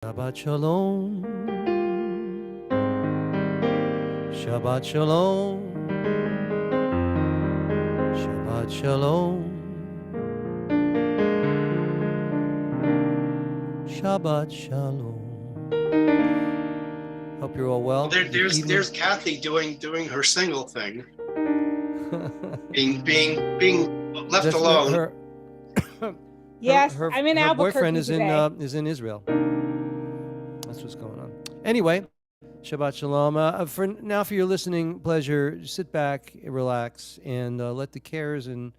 Shabbat Shalom. Shabbat Shalom. Shabbat Shalom. Shabbat Shalom. Hope you're all well. There's Kathy doing her single thing, being left alone. Yes, I'm in Albuquerque. Her boyfriend is today. is in Israel. That's what's going on. Anyway, Shabbat Shalom. For your listening pleasure, sit back, relax, and let the cares and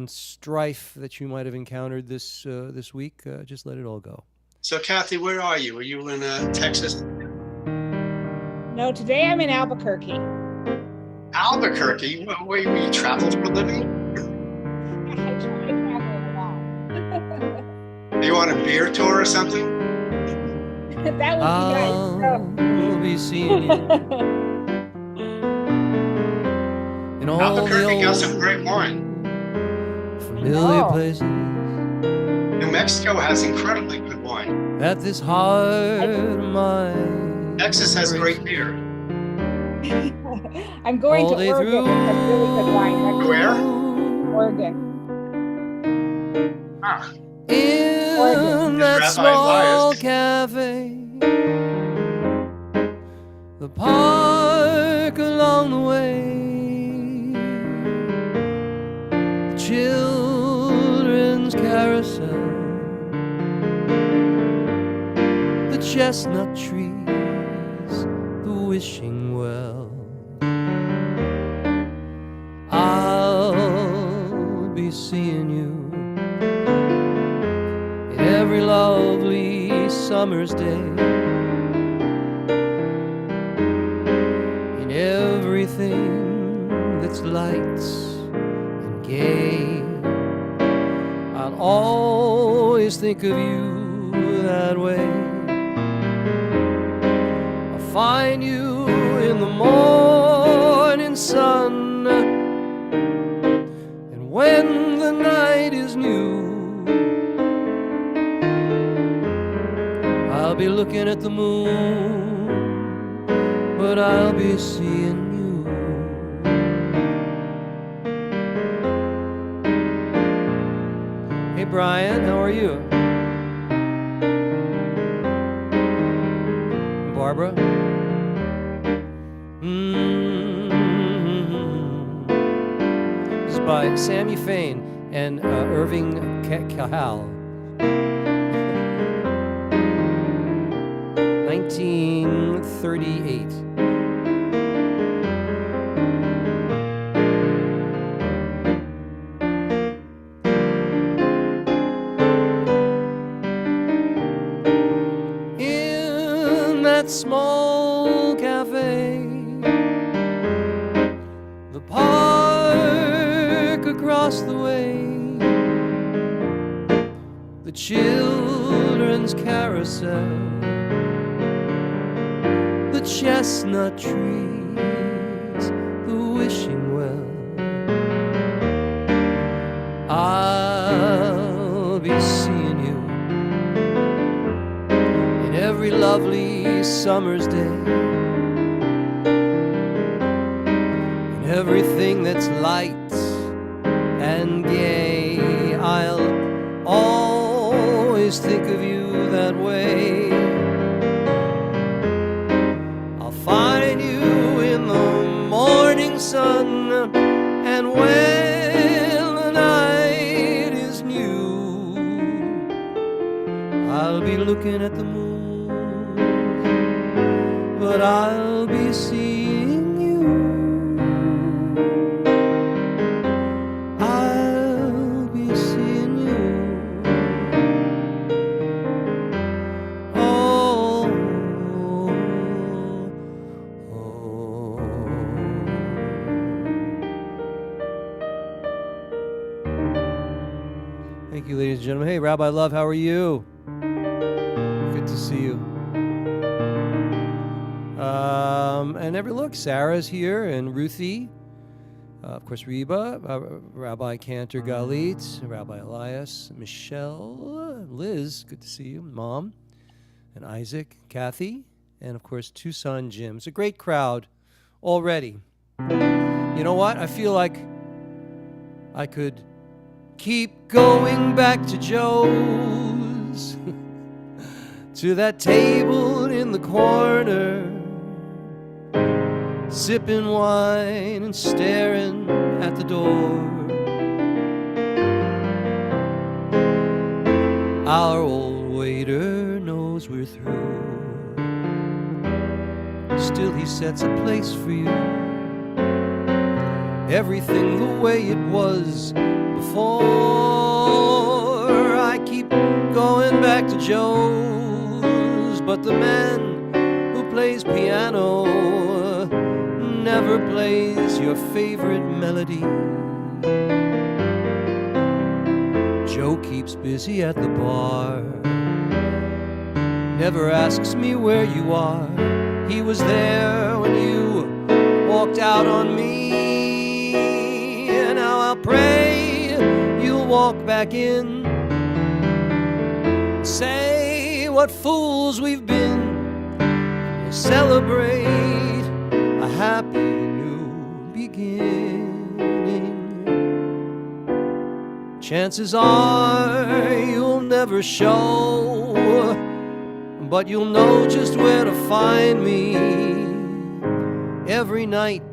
strife that you might have encountered this week, just let it all go. So, Kathy, where are you? Are you in Texas? No, today I'm in Albuquerque. Albuquerque? Where you travel for a living? I travel a lot. Are you on a beer tour or something? That would be nice. We'll be seeing you. In all Albuquerque got some great wine. Familiar places. New Mexico has incredibly good wine. At this heart of mine. Texas has great beer. I'm going to Oregon. It's a really good wine. Where? Oregon. Ah. In Oregon. that small cafe, the park along the way, the children's carousel, the chestnut trees, the wishing well. I'll be seeing you every lovely summer's day, in everything that's lights and gay. I'll always think of you that way. I'll find you in the morning sun, and when the night is new, I'll be looking at the moon, but I'll be seeing you. Hey Brian, how are you? Barbara? This is by Sammy Fain and Irving Kahal. 1938. In that small cafe, the park across the way, the children's carousel, the chestnut trees, the wishing well. I'll be seeing you in every lovely summer's day, in everything that's light and gay. I'll always think of you that way. Find you in the morning sun, and when the night is new, I'll be looking at the moon, but I'll be seeing you. I'll be seeing you. Thank you, ladies and gentlemen. Hey, Rabbi Love, how are you? Good to see you. And look, Sarah's here, and Ruthie, of course, Reba, Rabbi Cantor Galit, Rabbi Elias, Michelle, Liz, good to see you. Mom, and Isaac, Kathy, and of course, Tucson Jim. It's a great crowd already. You know what? I feel like I could keep going back to Joe's, to that table in the corner, sipping wine and staring at the door. Our old waiter knows we're through. Still he sets a place for you. Everything the way it was before. I keep going back to Joe's, but the man who plays piano never plays your favorite melody. Joe keeps busy at the bar, never asks me where you are. He was there when you walked out on me, and now I'll pray you'll walk back in. Say what fools we've been. We'll celebrate a happy new beginning. Chances are you'll never show, but you'll know just where to find me every night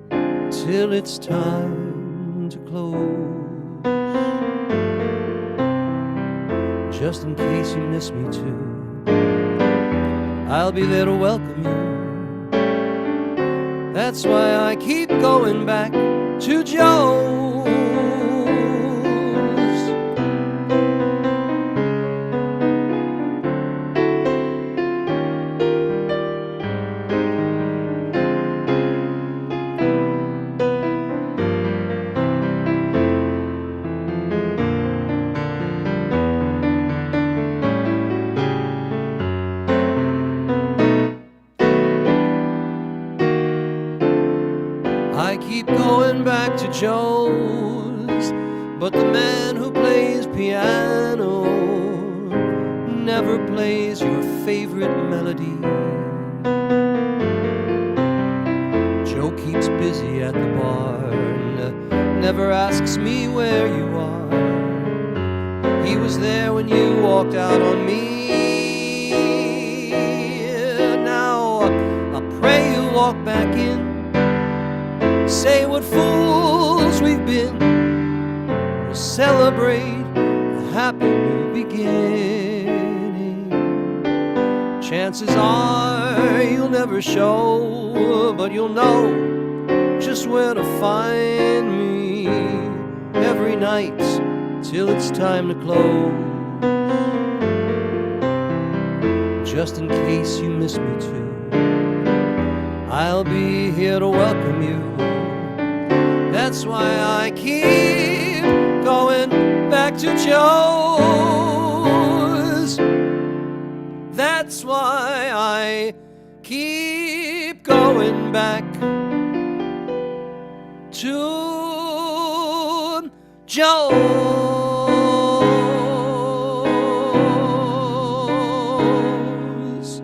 till it's time to close. Just in case you miss me too, I'll be there to welcome you. That's why I keep going back to Joe's. I keep going back to Joe's, but the man who plays piano never plays your favorite melody. Joe keeps busy at the bar and never asks me where you are. He was there when you walked out on me. Now I pray you walk back in. Say what fools we've been. We'll celebrate a happy new beginning. Chances are you'll never show, but you'll know just where to find me every night till it's time to close. Just in case you miss me too, I'll be here to welcome you. That's why I keep going back to Joe's. That's why I keep going back to Joe's.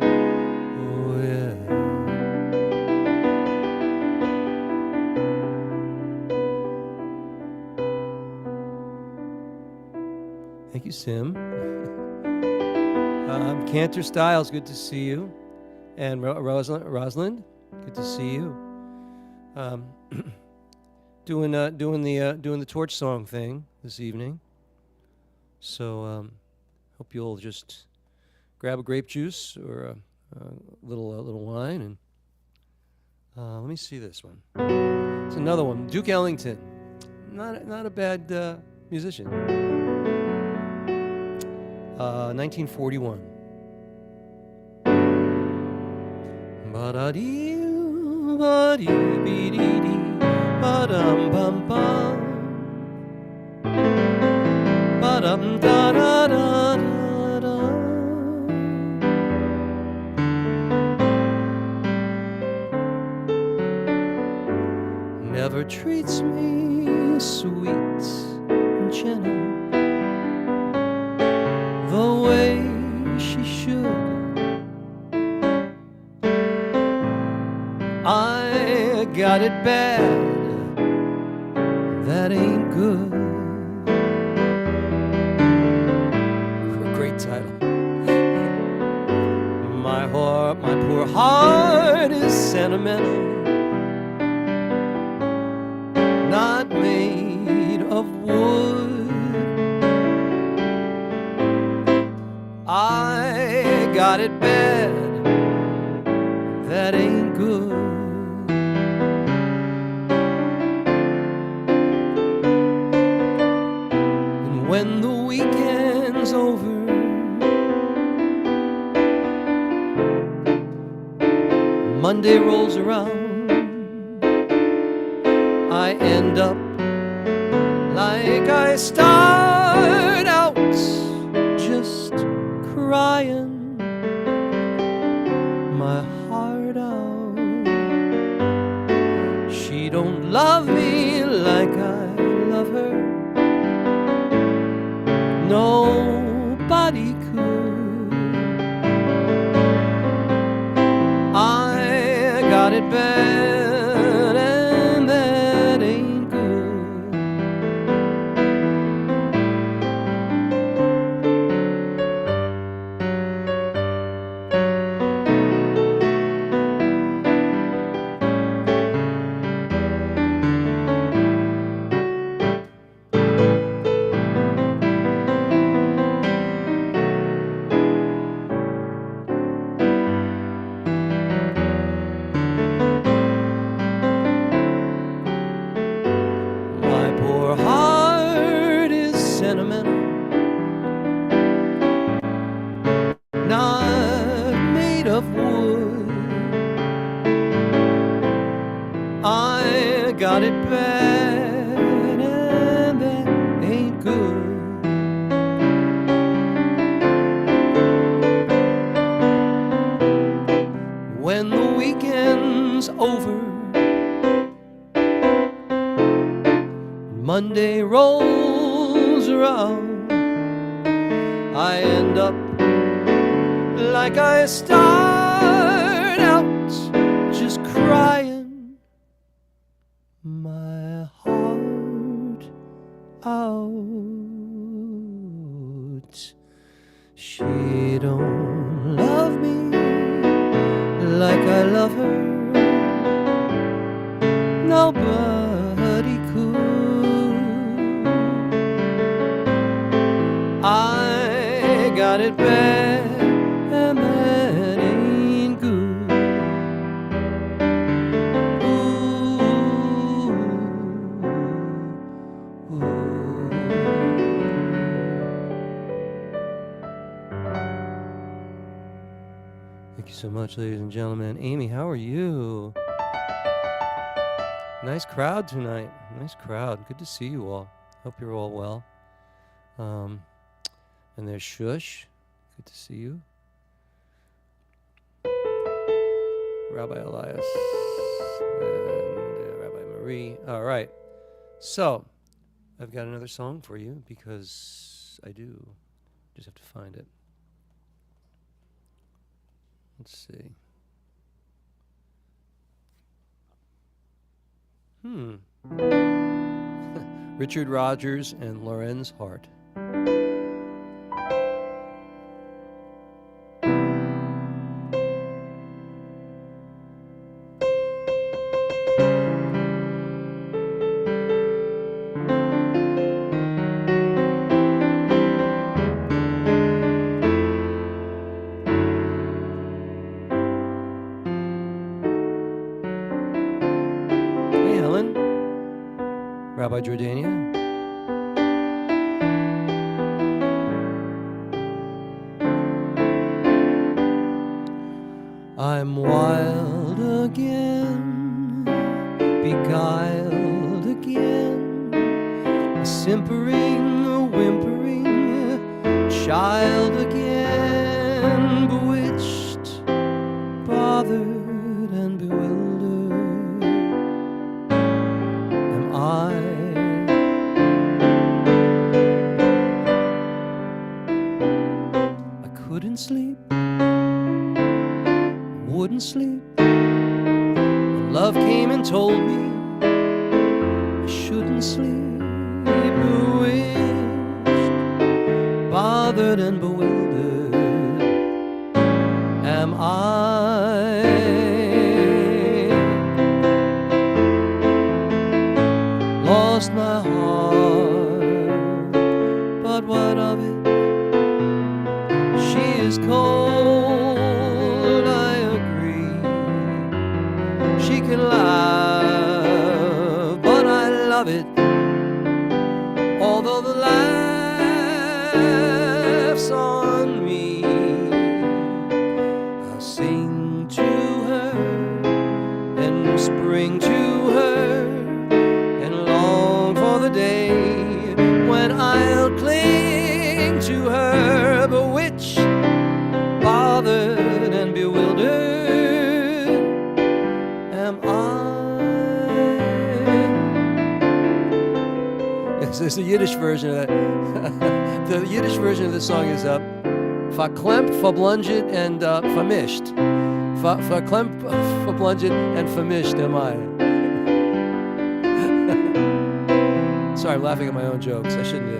Oh, yeah. Thank you, Sim. Cantor Styles, good to see you. And Rosalind, good to see you. Doing the torch song thing this evening. So hope you'll just grab a grape juice or a little wine and let me see this one. It's another one, Duke Ellington. Not a bad musician. 1941. Ba-da-dee, ba-dee-bee-dee-dee, ba-dum-bum-bum, ba-dum-da-da-da-da-da. Never treats me sweet and gentle. the way she should. I got it bad, that ain't good. Great title. My poor heart is sentimental, not made of wood. I got it bad, that ain't good. And when the weekend's over, Monday rolls around, I end up like I start out, just crying my heart out. She don't love me like I love her, nobody could. I got it bad, and that ain't good. Not made of wood. I got it bad, and that ain't good. When the weekend's over, Monday rolls around, I end up like I start out, just crying my heart out. She don't love me like I love her, nobody could. I got it bad, and that ain't good. Ooh, ooh. Thank you so much, ladies and gentlemen. Amy, how are you? Nice crowd tonight. Nice crowd. Good to see you all. Hope you're all well. And there's Shush. Good to see you. Rabbi Elias and Rabbi Marie. All right. So, I've got another song for you because I do. Just have to find it. Let's see. Richard Rogers and Lorenz Hart. Rabbi Jordania. I'm wild again, beguiled again, a simpering, a whimpering child again, bewitched, bothered and bewildered. Am I? couldn't sleep, wouldn't sleep. When love came and told me I shouldn't sleep, bewitched, bothered and bewildered am I. Lost my heart, but what of it? She is cold, I agree. She can laugh, but I love it. Although the laugh's on me, I'll sing to her and spring to her and long for the day when I'll cling to her, bewitched, bothered and bewildered am I. Yes, there's the Yiddish version of that. The Yiddish version of the song is verklempt, verblunget and vermischt. Verklempt, verblunget and vermischt am I. Sorry, I'm laughing at my own jokes. I shouldn't do.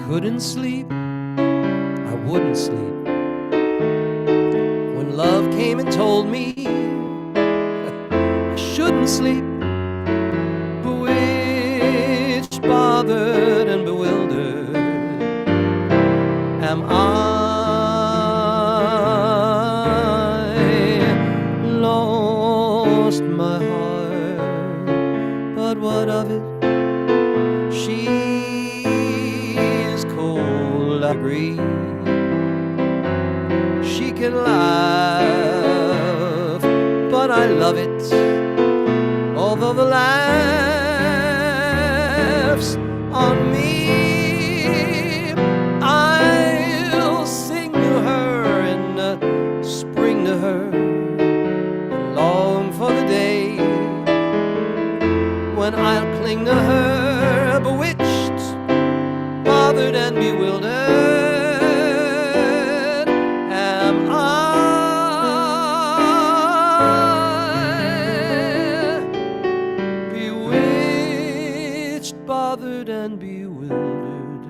Couldn't sleep, I wouldn't sleep. When love came and told me I shouldn't sleep, bewitched, bothered and bewildered am I. Lost my heart, but what of it? She I agree. She can laugh, but I love it. Although the laugh's on me, I'll sing to her and spring to her and long for the day when I'll cling to her, bewitched, bothered and bewildered am I. Bewitched, bothered and bewildered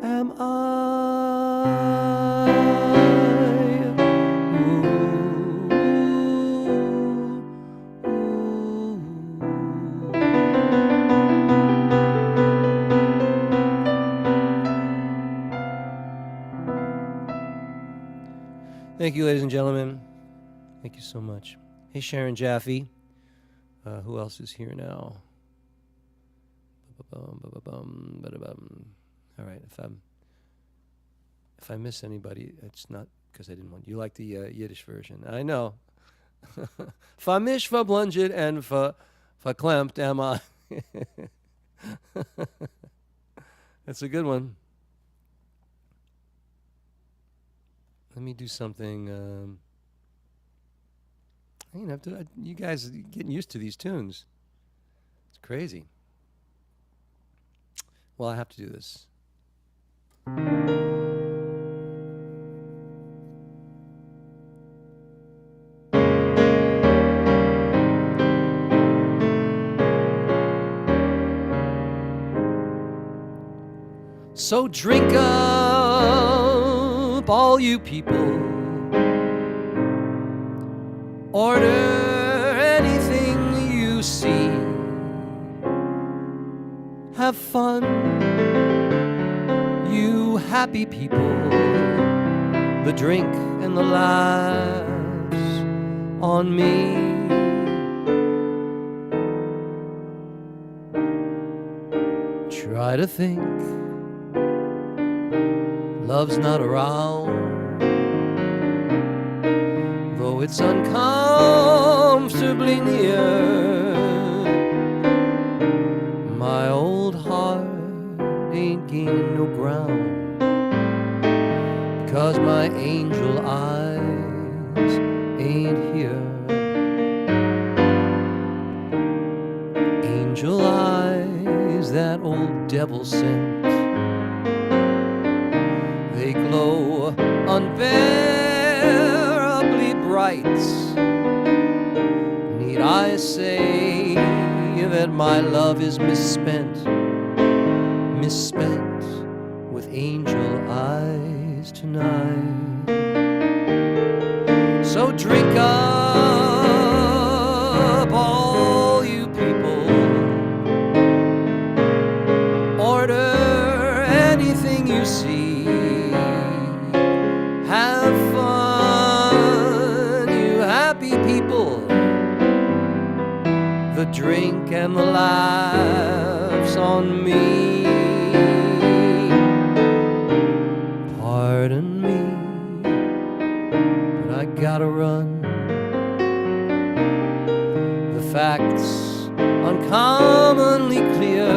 am I. Thank you, ladies and gentlemen. Thank you so much. Hey, Sharon Jaffe. Who else is here now? All right. If I miss anybody, it's not because I didn't want. You like the Yiddish version? I know. Vermischt, verblunget, and verklempt am I. That's a good one. Let me do something. I didn't have to. You guys are getting used to these tunes. It's crazy. Well, I have to do this. So drink up, all you people. Order anything you see. Have fun, you happy people. The drink and the laughs on me. Try to think love's not around, though it's uncomfortably near. ground, because my angel eyes ain't here. Angel eyes that old devil sent, they glow unbearably bright. Need I say that my love is misspent with angel eyes tonight? So drink up, all you people, order anything you see, have fun, you happy people. The drink and the laughs on me. Pardon me, but I gotta run. The facts uncommonly clear.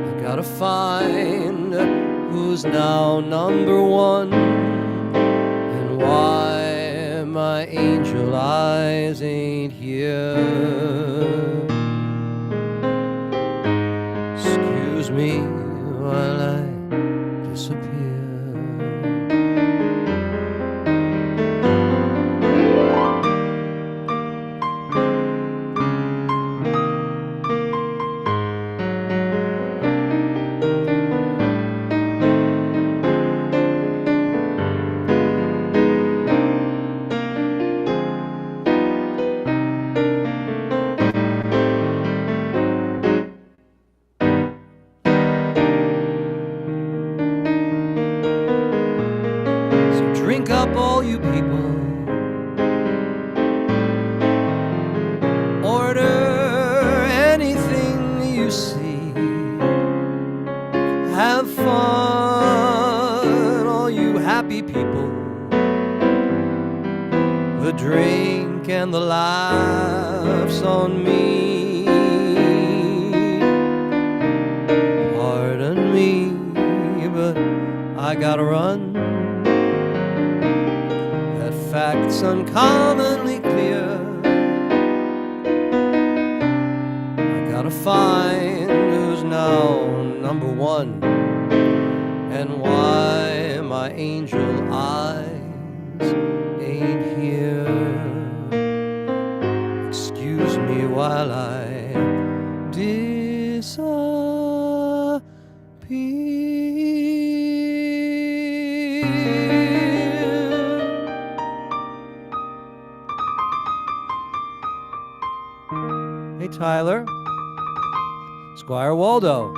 I gotta find who's now number one, and why my angel eyes ain't here. Excuse me while I disappear. Drink up, all you people. Order anything you see. Have fun, all you happy people. The drink and the laughs on me. Pardon me, but I gotta run. Facts uncommonly clear. I gotta find who's now number one, and why my angel eyes ain't here. Excuse me while I disappear. Hey, Tyler. Squire Waldo.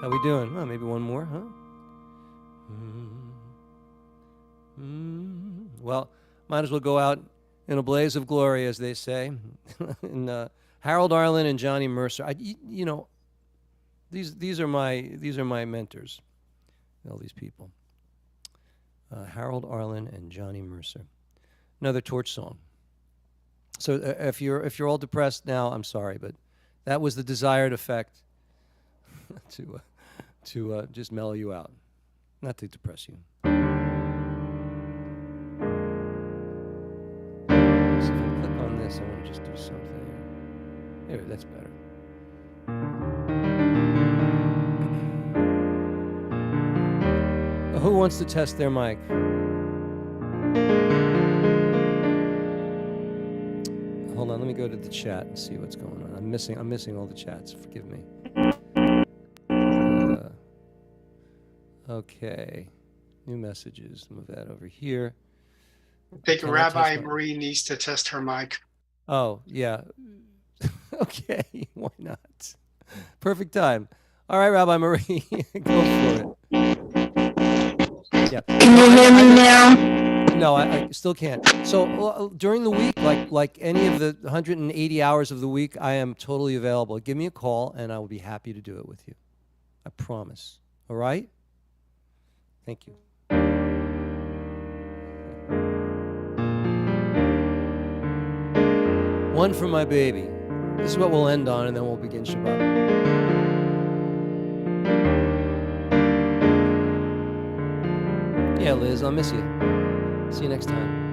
How we doing? Oh, maybe one more, huh? Well, might as well go out in a blaze of glory, as they say. And Harold Arlen and Johnny Mercer. These are my mentors. All these people. Harold Arlen and Johnny Mercer. Another torch song. So if you're all depressed now, I'm sorry, but that was the desired effect to just mellow you out, not to depress you. So if I click on this, I want to just do something. There, that's better. Who wants to test their mic? Hold on, let me go to the chat and see what's going on. I'm missing all the chats. Forgive me. Okay. New messages. Move that over here. I think Rabbi Marie needs to test her mic. Oh, yeah. Okay, why not? Perfect time. All right, Rabbi Marie, go for it. Yeah. Can you hear me now? No, I still can't. So during the week, like any of the 180 hours of the week, I am totally available. Give me a call, and I will be happy to do it with you. I promise. All right? Thank you. One for my baby. This is what we'll end on, and then we'll begin Shabbat. Yeah, Liz, I'll miss you. See you next time.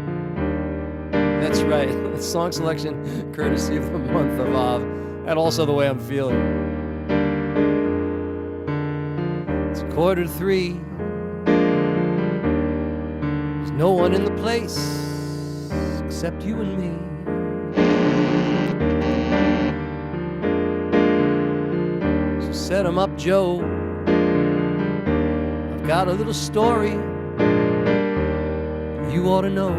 That's right. Song selection courtesy of the month of Av, and also the way I'm feeling. It's 2:45. There's no one in the place except you and me. So set 'em up, Joe. I've got a little story you ought to know.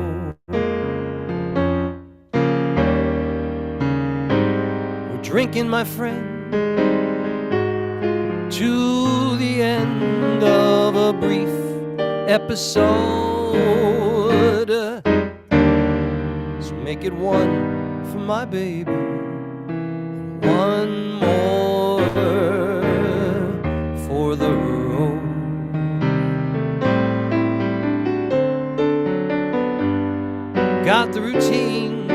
We're drinking, my friend, to the end of a brief episode. So make it one for my baby, one more for the road. Got the routine,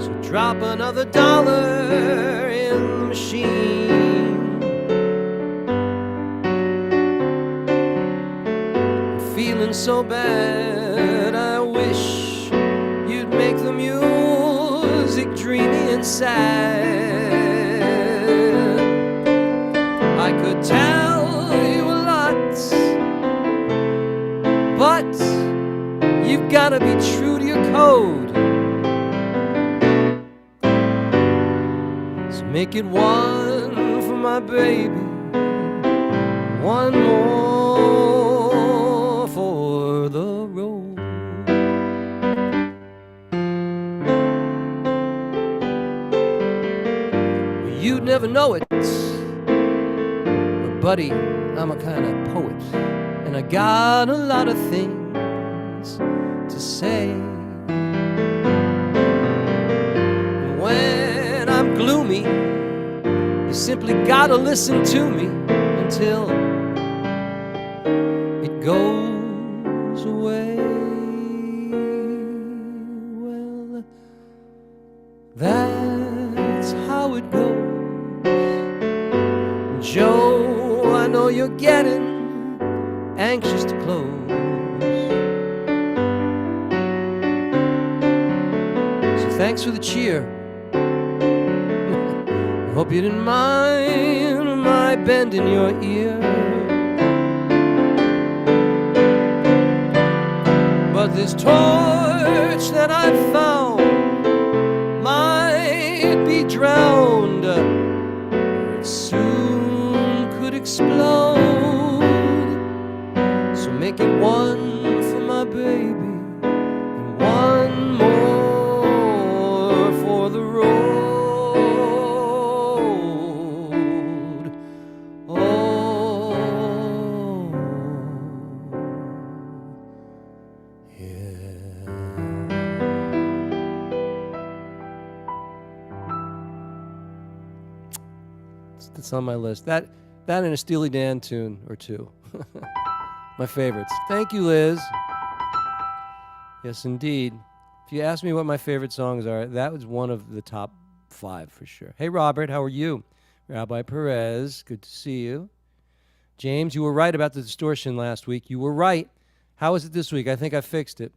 so drop another $1 in the machine. I'm feeling so bad, I wish you'd make the music dreamy and sad. I could tell you a lot, but you've gotta be true to your code. So make it one for my baby, one more for the road. Well, you'd never know it, but buddy, I'm a kind of poet, and I got a lot of things to say. When I'm gloomy, you simply gotta listen to me until it goes away. Well, that's how it goes. Joe, I know you're getting anxious to close. Thanks for the cheer. I hope you didn't mind my bending your ear. But this torch that I've found might be drowned, or it soon could explode. So make it one for my baby and one more for the road. Oh, yeah. That's on my list. That and a Steely Dan tune or two. My favorites. Thank you, Liz. Yes, indeed. If you ask me what my favorite songs are, that was one of the top 5 for sure. Hey, Robert, how are you? Rabbi Perez, good to see you. James, you were right about the distortion last week. You were right. How is it this week? I think I fixed it.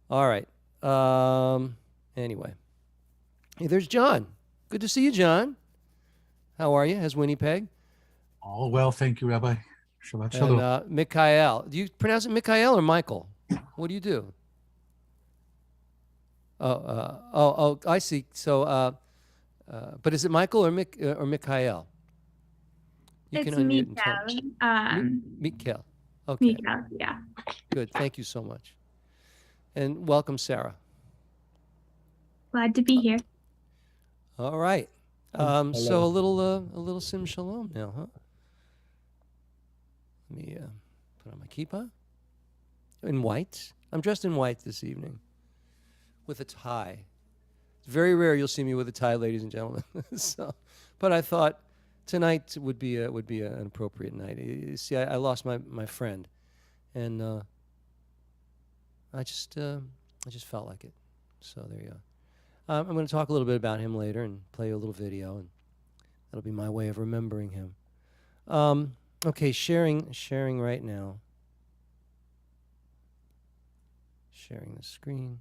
All right. Anyway. Hey, there's John. Good to see you, John. How are you? Has Winnipeg? All well, thank you, Rabbi. Shabbat Shalom. And Mikhail. Do you pronounce it Mikhail or Michael? What do you do? Oh, I see. So, but is it Michael or Mikhail? You It's can unmute and tell Mikael. Mikhail. Okay. Mikael, yeah. Good. Thank you so much. And welcome, Sarah. Glad to be here. All right. So a little Sim Shalom now, huh? Let me put on my kippah. In white. I'm dressed in white this evening with a tie. It's very rare you'll see me with a tie, ladies and gentlemen. So, but I thought tonight would be an appropriate night. You see, I lost my friend, and I just felt like it. So there you I'm going to talk a little bit about him later and play a little video, and that'll be my way of remembering him. Okay, sharing right now. Sharing the screen.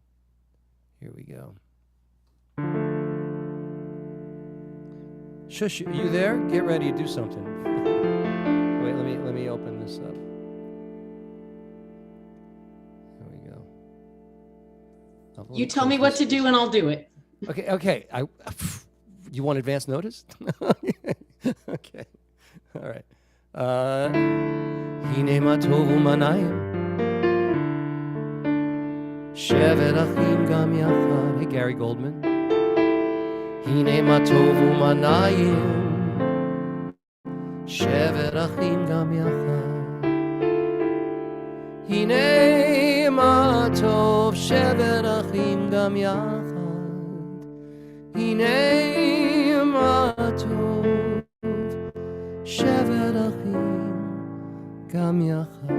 Here we go. Shush, are you there? Get ready to do something. Wait, let me open this up. There we go. You tell me what to do and I'll do it. Okay. You want advance notice? Okay. All right. Hine ma tovu manayim shevet achim gam yachad. Hey, Gary Goldman. Hine ma tovu manayim shevet achim gam yachad. Hine ma tov shevet achim gam yachad. Hine ma tov shevet achim gam yachad.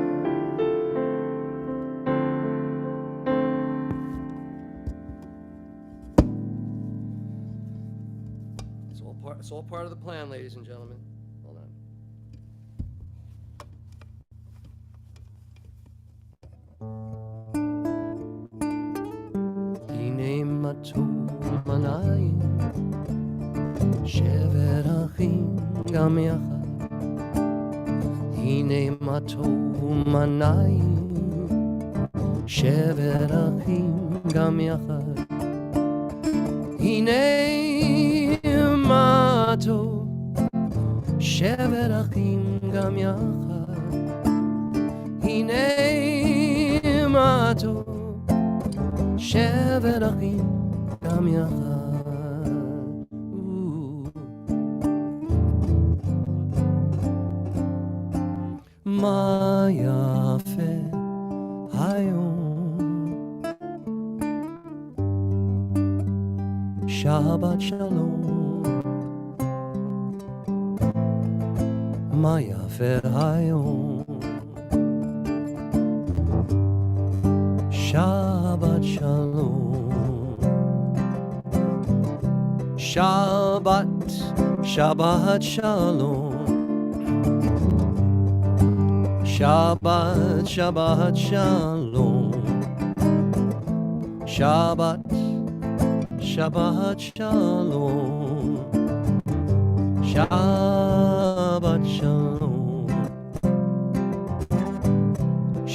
It's all part of the plan, ladies and gentlemen. Hold on. Hine ma tov manayim shevet achim gam yachad. Hine ma tov manayim shevet achim gam yachad. Hine ma tov shevet achim gam yachad. Hine ma tov shevet achim gam yachad. Ma yafe hayom Shabbat Shalom. Ma yafe hayom Shabbat Shalom. Shabbat Shalom. Shabbat Shalom. Shabbat Shalom. Shabbat Shalom.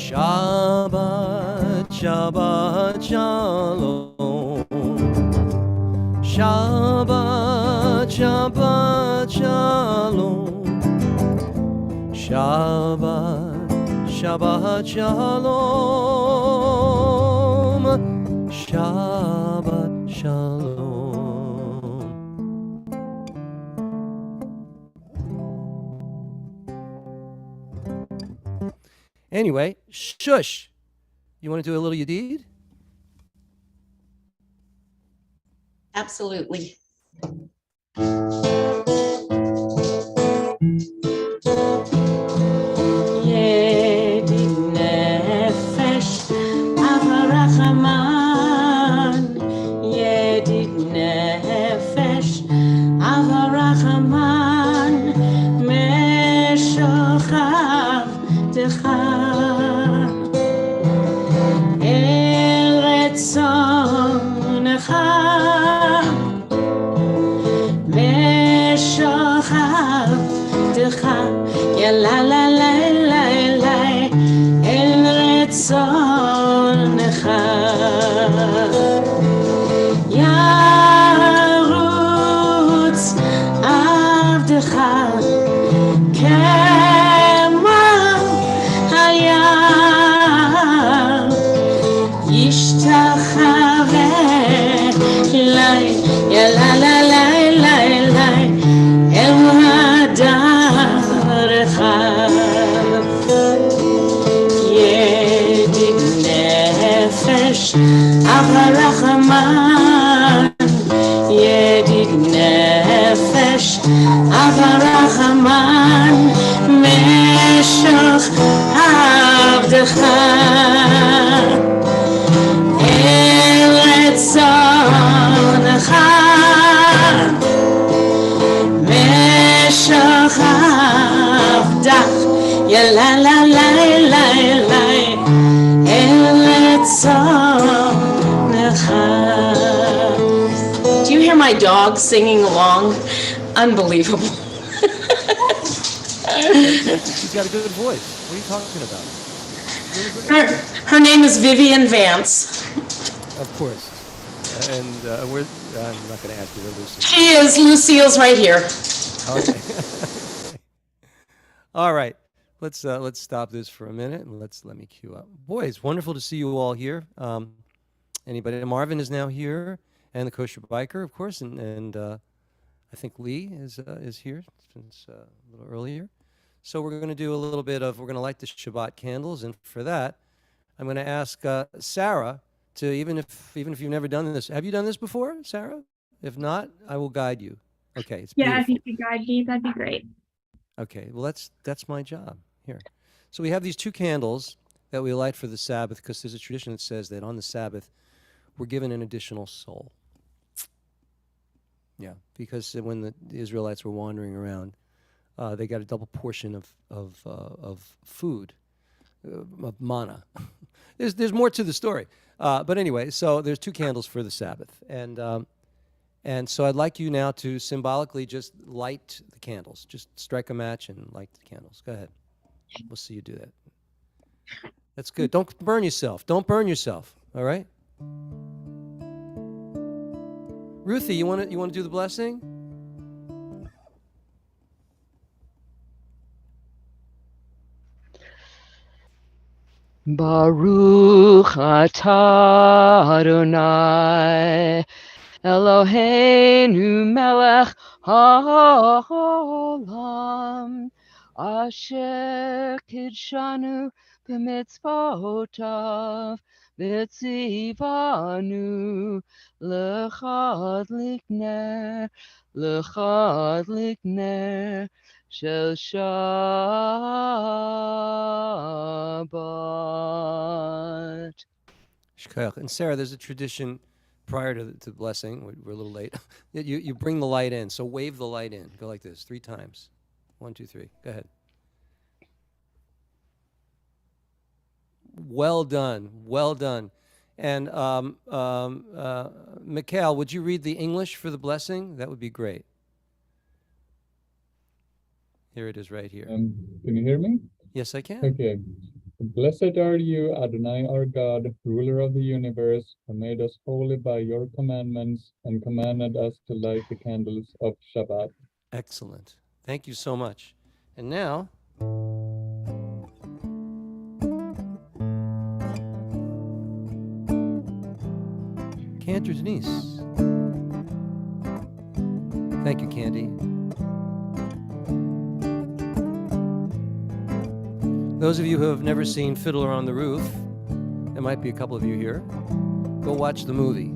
Shabbat Shalom. Shabbat Shalom. Shabbat Shalom. Shabbat Shalom. Anyway, shush. You want to do a little Yadid? Absolutely. Eretz Do you hear my dog singing along? Unbelievable. She's got a good voice. What are you talking about? Her name is Vivian Vance. Of course. And I'm not going to ask you where Lucy is. She is. Lucille's right here. Okay. All right. Let's stop this for a minute and let me cue up. Boy, it's wonderful to see you all here. Anybody? Marvin is now here, and the kosher biker, of course, and I think Lee is here since a little earlier. So we're going to do a little bit of, we're going to light the Shabbat candles, and for that, I'm going to ask Sarah to, even if you've never done this, have you done this before, Sarah? If not, I will guide you. Okay, it's Yeah, beautiful. if you could guide me, that'd be great. Okay, well, that's my job here. So we have these two candles that we light for the Sabbath because there's a tradition that says that on the Sabbath, we're given an additional soul. Yeah, because when the Israelites were wandering around, they got a double portion of food, of manna. There's more to the story, but anyway. So there's two candles for the Sabbath, and so I'd like you now to symbolically just light the candles. Just strike a match and light the candles. Go ahead. We'll see you do that. That's good. Don't burn yourself. Don't burn yourself. All right. Ruthie, you want to do the blessing? Baruch atah Adonai Eloheinu melech haolam asher kidshanu b'mitzvotav v'tzivanu l'chadlik ner shel Shabbat. Shkoyach. And Sarah, there's a tradition prior to the blessing. We're a little late. You bring the light in. So wave the light in. Go like this 3 times. 1, 2, 3. Go ahead. Well done. Well done. And Mikhail, would you read the English for the blessing? That would be great. Here it is right here. Can you hear me? Yes, I can. Okay. Blessed are you, Adonai our God, ruler of the universe, who made us holy by your commandments and commanded us to light the candles of Shabbat. Excellent. Thank you so much. And now, Cantor Denise. Thank you, Candy. Those of you who have never seen Fiddler on the Roof, there might be a couple of you here, go watch the movie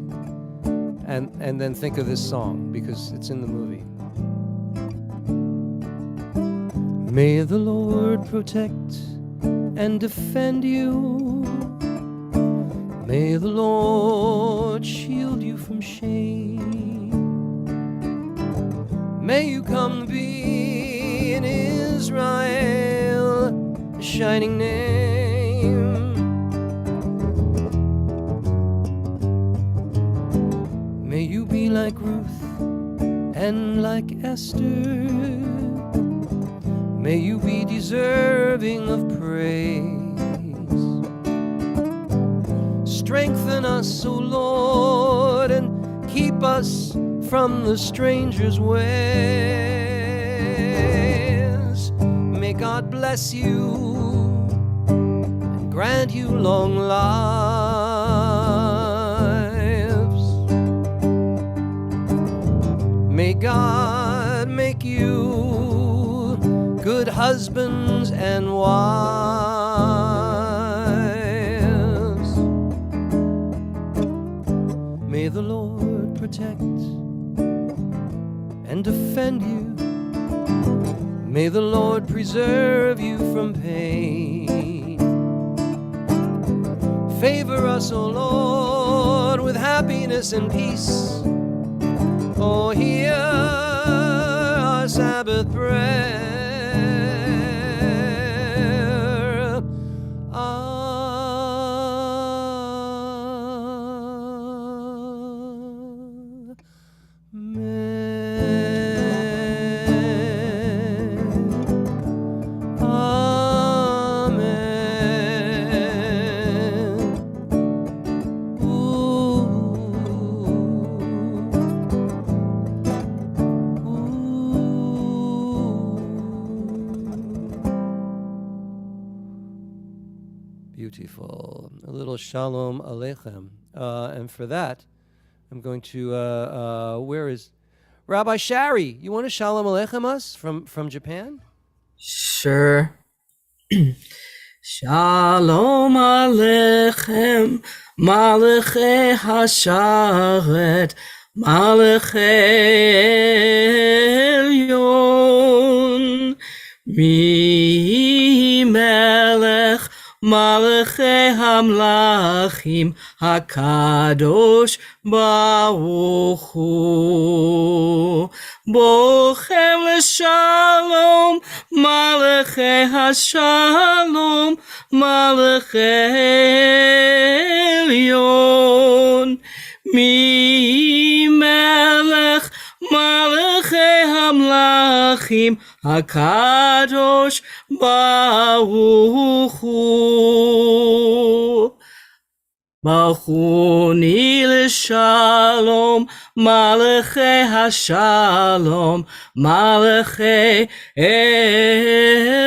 and then think of this song because it's in the movie. May the Lord protect and defend you. May the Lord shield you from shame. May you come to be in Israel a shining name. May you be like Ruth and like Esther. May you be deserving of praise. Strengthen us, O Lord, and keep us from the stranger's ways. May God bless you and grant you long lives. May God make you good husbands and wives. May the Lord protect and defend you. May the Lord preserve you from pain. Favor us, O Lord, with happiness and peace. Oh, hear our Sabbath prayer. Shalom Aleichem. And for that, I'm going to, where is Rabbi Shari? You want to Shalom Aleichem us from Japan? Sure. Shalom Aleichem, Malachei Hasharet, Malachei Elyon, Mi Melech, Malachei Hamlachim, HaKadosh Baruch Hu, Bochem L'Shalom, Malachei Hashalom, Malachei Elyon, Mi Melech, Malachei Hamlachim, HaKadosh Baruch Hu. Malchuni l'shalom, Malachei Hashalom, Malachei Elyon.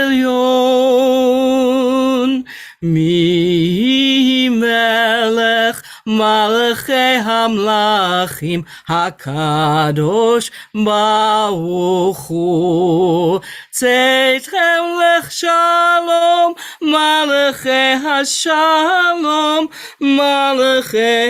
Mi Melech, Malachei Hamlachim, HaKadosh Baruch Hu. Tzeitrem lech shalom, Malachei Hashalom, Malachei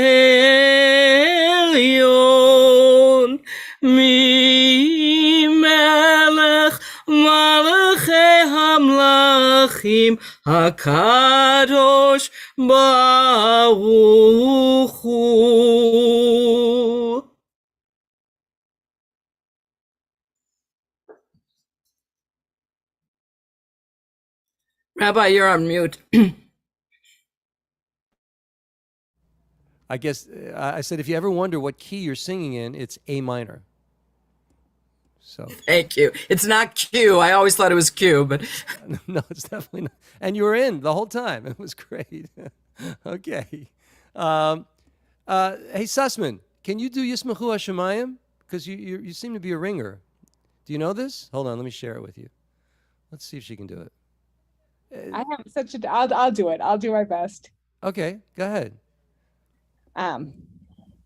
Elyon. Mi Melech, Malachei Hamlachim, HaKadosh Baruch Hu. Rabbi, you're on mute. I guess I said if you ever wonder what key you're singing in, it's A minor. So Thank you. It's not Q. I always thought it was Q, but no, it's definitely not. And you were in the whole time. It was great. Okay. Hey, Sussman, can you do Yismachu Hashemayim? Because you seem to be a ringer. Do you know this? Hold on, let me share it with you. Let's see if she can do it. I have such a. I'll do it. I'll do my best. Okay, go ahead.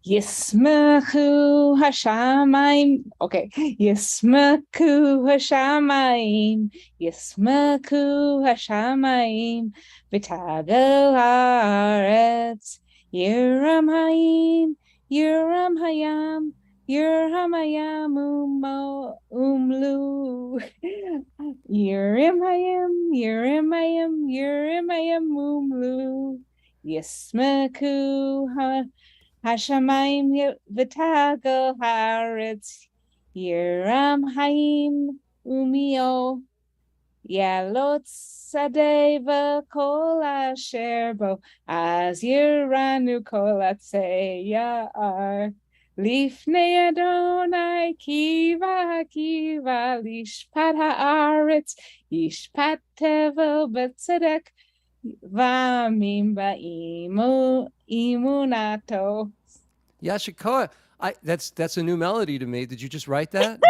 Yismachu Hashamayim. Okay. Yismachu Hashamayim. Yismachu Hashamayim. V'tagel haaretz. Yiram hayim. Yiram hayam. Yiram hayam umlu. Yiram hayam. Yiram hayam. Yiram hayam umlu. Yismachu Hashamayim v'tagel haaretz, Yiram hayim umio, Yalot sadeh v'kol asher bo, az yiranu kol atzei ya'ar, lifnei Adonai kiva kiva, lishpat haaretz, yishpat tevel b'tzedek, v'amim ba'imunato. Yashikoa. That's a new melody to me. Did you just write that?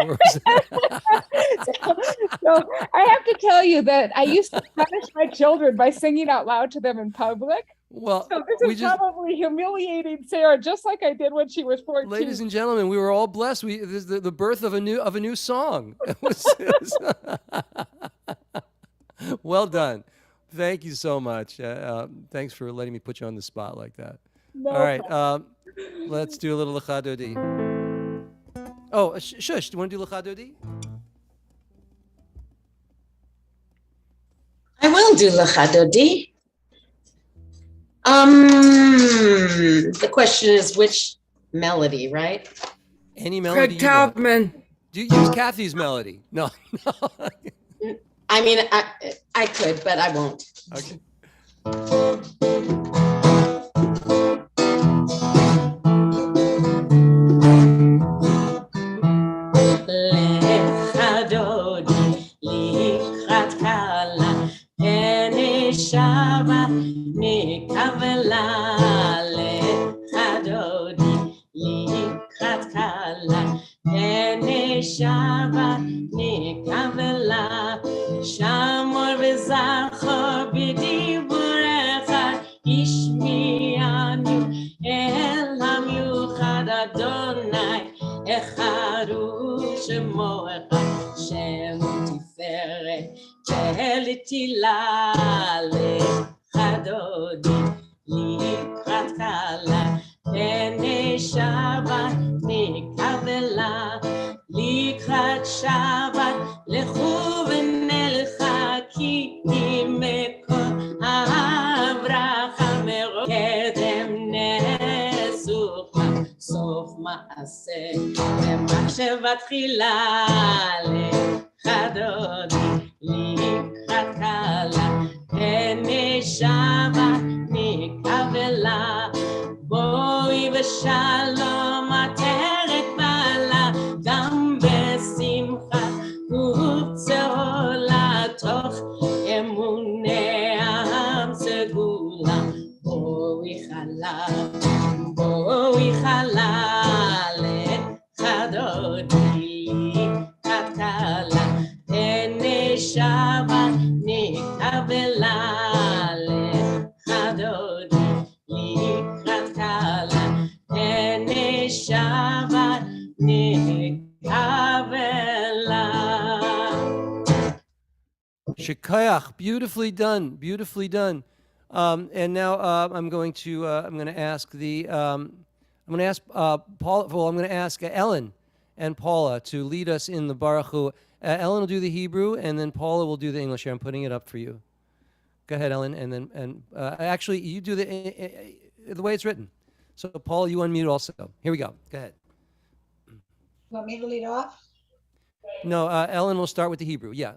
So I have to tell you that I used to punish my children by singing out loud to them in public. Well, So this is probably humiliating Sarah, just like I did when she was 14. Ladies and gentlemen, we were all blessed. This is the birth of a new song. It was well done. Thank you so much. Thanks for letting me put you on the spot like that. No all right, let's do a little Lecha Dodi. Oh, Shush, do you want to do Lecha Dodi? I will do Lecha Dodi. The question is which melody, right? Any melody. Craig Taubman. Do you use Kathy's melody? No. I mean, I could, but I won't. Okay. Lecha Dodi, likrat kala, pene Shabbat nikavela. Lecha Dodi, likrat kala, pene Shabbat nikavela. Shamor v'zachor b'diburecha, ishmi המיוחד אדוני, אחד הוא שמו אחד, שם תפארת, תהילה לך דודי, לקראת קלה, פני שבת נקבלה, לקראת שבת לכו ונלכה, כי מכל הברכה מרוב קדם נסוכה, סוף מעשה למחשבה תחילה לך דודי, לקראת קלה, פני שבת נקבלה, בואי בשלום עטרת בעלה, גם בשמחה ובצהולה, תוך אמוני העם סגולה, בואי חלה לך דודי, לקראת קלה, פני שבת נקבלה לך דודי, לקראת קלה, פני שבת נקבלה. Shekayach, beautifully done, beautifully done. And now I'm going to ask Ellen and Paula to lead us in the Baruch Hu. Ellen will do the Hebrew, and then Paula will do the English. Here, I'm putting it up for you. Go ahead, Ellen, and actually you do the way it's written. So Paula, you unmute also. Here we go. Go ahead. Want me to lead off? No, Ellen will start with the Hebrew. Yeah.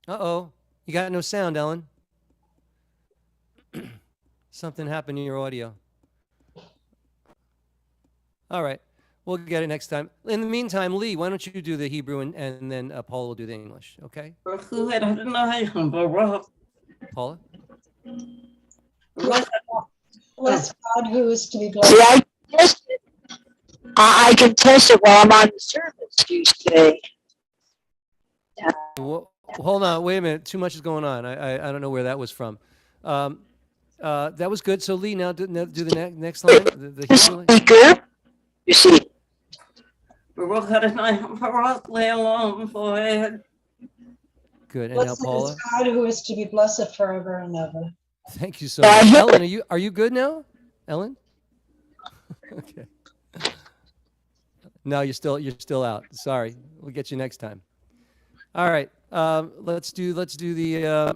Uh-oh. You got no sound, Ellen. Something happened in your audio. All right. We'll get it next time. In the meantime, Lee, why don't you do the Hebrew and then Paula will do the English, okay? Paula? Bless God who is to be blessed. I can test it while I'm on the service, you say. Well, hold on, wait a minute. Too much is going on. I don't know where that was from. That was good. So Lee, now do the next line. The Hebrew line. Speaker, you see. Good. And now Blessed Paula. is God who is to be blessed forever and ever. Thank you so much. Ellen, are you good now? Ellen? Okay. No, you're still out. Sorry. We'll get you next time. All right. Let's do the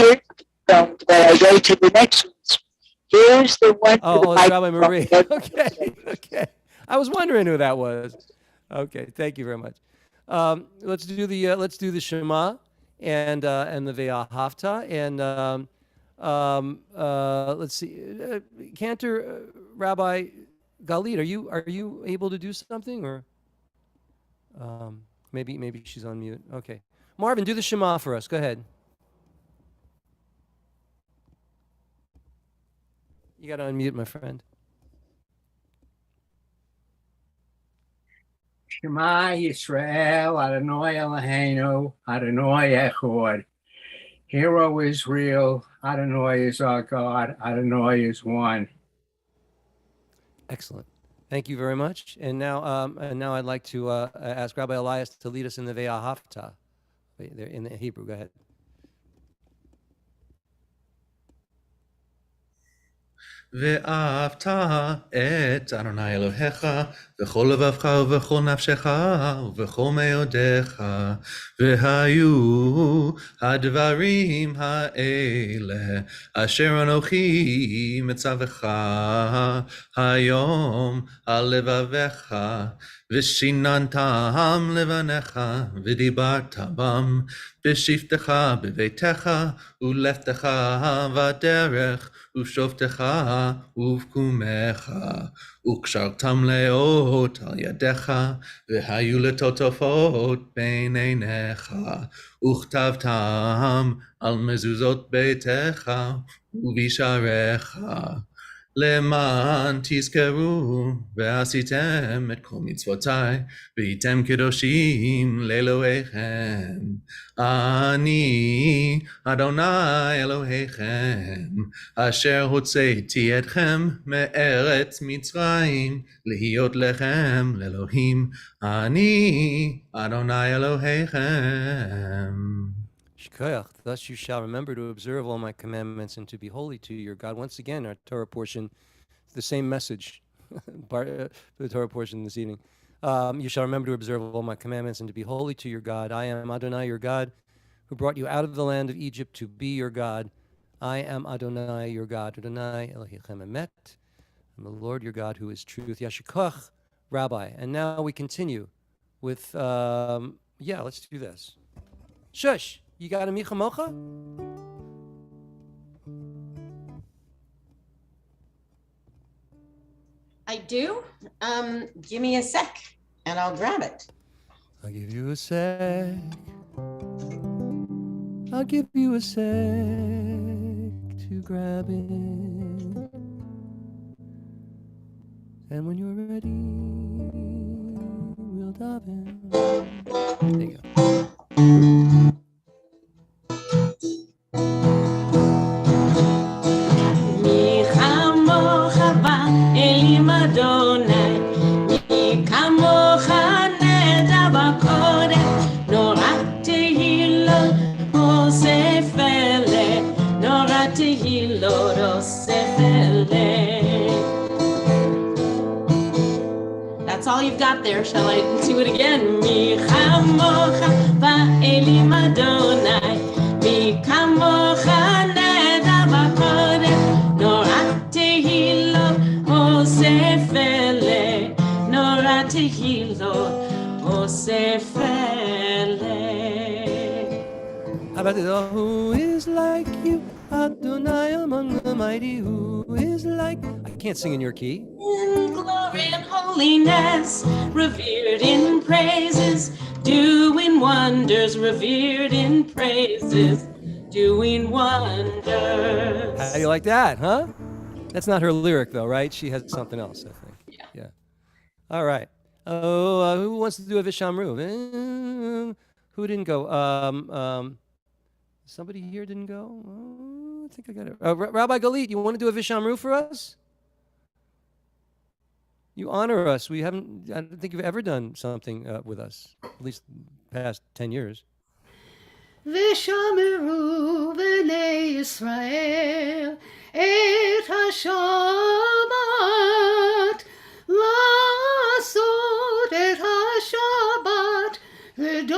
Okay, but I go to the next ones. Here's the one. Oh, it's Rabbi Marie. Okay. I was wondering who that was. Okay, thank you very much. Let's do the Shema and the Ve'ahavta, and let's see. Cantor Rabbi Galit, are you able to do something, or maybe she's on mute? Okay, Marvin, do the Shema for us. Go ahead. You got to unmute, my friend. Shema Yisrael, Adonai Eloheinu, Adonai Echad. Hear, O Israel, Adonai is our God, Adonai is one. Excellent. Thank you very much. And now I'd like to ask Rabbi Elias to lead us in the Ve'ahavta. In the Hebrew, go ahead. ואהבת את אדוני אלוהיך בכל לבבך ובכל נפשך ובכל מאודיך, והיו הדברים האלה אשר אנוכי מצווך היום על לבביך, ושיננתם לבניך ודיברת בם בשבתך בביתך ולכתך בדרך ושובתך ובקומך, וקשרתם לאות על ידיך, והיו לטוטפות בין עיניך, וכתבתם על מזוזות ביתך ובשעריך. למען תזכרו ועשיתם את כל מצוותיי והייתם קדושים לאלוהיכם. אני אדוני אלוהיכם אשר הוצאתי אתכם מארץ מצרים להיות לכם לאלוהים. אני אדוני אלוהיכם. Thus you shall remember to observe all my commandments and to be holy to your God. Once again, our Torah portion, the same message, for the Torah portion this evening. You shall remember to observe all my commandments and to be holy to your God. I am Adonai, your God, who brought you out of the land of Egypt to be your God. I am Adonai, your God. Adonai Elohechem Emet. I'm the Lord, your God, who is truth. Yashikoch, Rabbi. And now we continue with, let's do this. Shush. You got a Micha Mocha? I do. Give me a sec and I'll grab it. I'll give you a sec. I'll give you a sec to grab it. And when you're ready, we'll dive in. There you go. That's all you've got there. Shall I do it again? Mi chamocha va'elim Adonai, mi kamocha neda b'kodesh, norat tehilot osef ele, norat tehilot osef ele. How about this? Oh, who is like you, Adonai among the mighty? Who is like? I can't sing in your key. In glory and holiness, revered in praises, doing wonders, revered in praises, doing wonders. How do you like that, huh? That's not her lyric, though, right? She has something else, I think. Yeah. All right. Oh, who wants to do a Vishamru? Who didn't go? Somebody here didn't go? Oh, I think I got it. Rabbi Galit, you want to do a Vishamru for us? You honor us. I don't think you've ever done something with us, at least past 10 years. ושמרו בני ישראל את השבת, לעשות את השבת לדורותם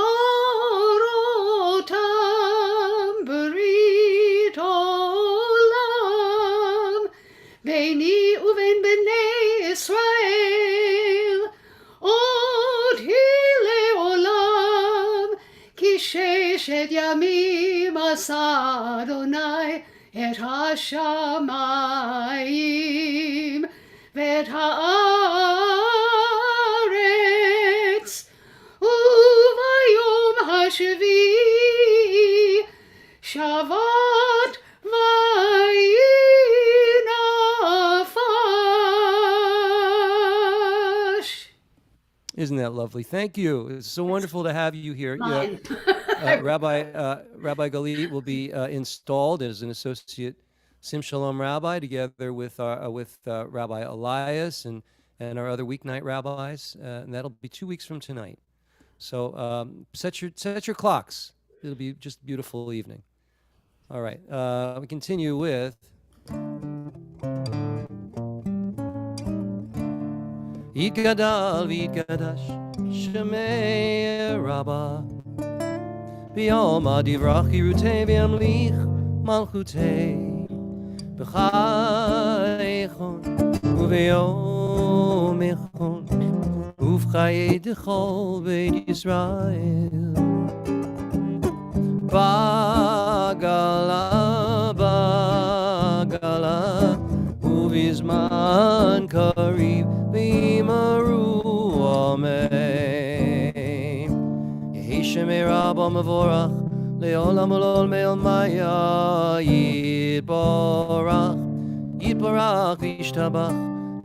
ברית עולם, ביני ובין בני ישראל עוד היא לעולם, כי ששת ימים עשה אדוני את השמיים ואת הארץ, וביום השביעי שבת וינפש. Isn't that lovely? Thank you. It's so wonderful to have you here. Rabbi Galit will be installed as an associate Sim Shalom rabbi together with Rabbi Elias and our other weeknight rabbis, and that'll be 2 weeks from tonight. So set your clocks. It'll be just a beautiful evening. All right, we continue with Yitgadal v'yitgadash Shemei Rabbah B'yom hadivrach yirutei v'yamlich malchutei b'chaychon u'v'yom echon u'v'chayei dechol beit Yisrael Bagala u'v'zman kariv v'imaru amen. Yehi shemei Rabbah mevorach le'olam olol me'el maya yitbarach יתברך וישתבח,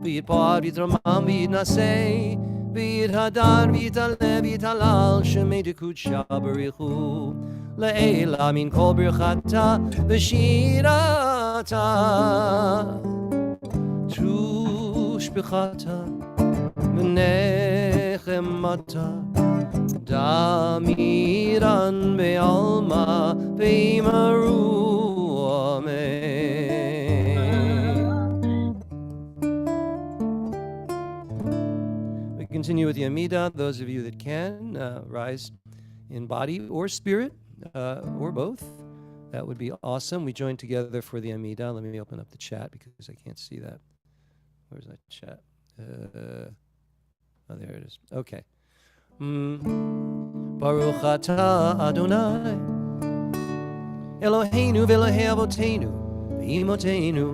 ויתפאר ויתרומם ויתנשא, ויתהדר ויתעלה ויתהלל, שמי דקודשא בריחו, לעילא מן כל ברכתה ושירתה, תושבחתה ונחמתה, דמירן בעלמא ואמרו אמן. We continue with the Amidah. Those of you that can, rise in body or spirit, or both. That would be awesome. We join together for the Amidah. Let me open up the chat because I can't see that. Where's that chat? Oh, there it is. Okay. Baruch atah Adonai Eloheinu v'Elokei Avoteinu v'Imotenu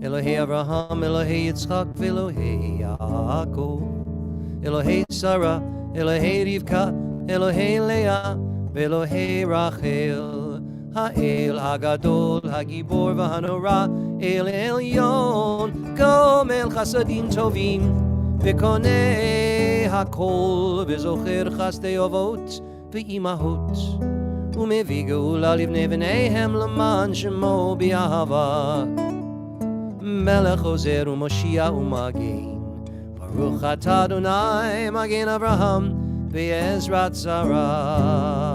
Elohei Avraham, Elohei Yitzchak v'Elokei Yaakov Elohei Sarah, Elohei Rivka, Elohei Leah v'Elokei Rachel Ha'el Hagadol, Hagibor v'Hanora El Elyon Gomel Chasadim Tovim וקונה הכל וזוכר חסדי אבות ואימהות ומביא גאולה לבני בניהם למען שמו באהבה מלך עוזר ומושיע ומגן ברוך אתה אדוני מגן אברהם בעזרת שרה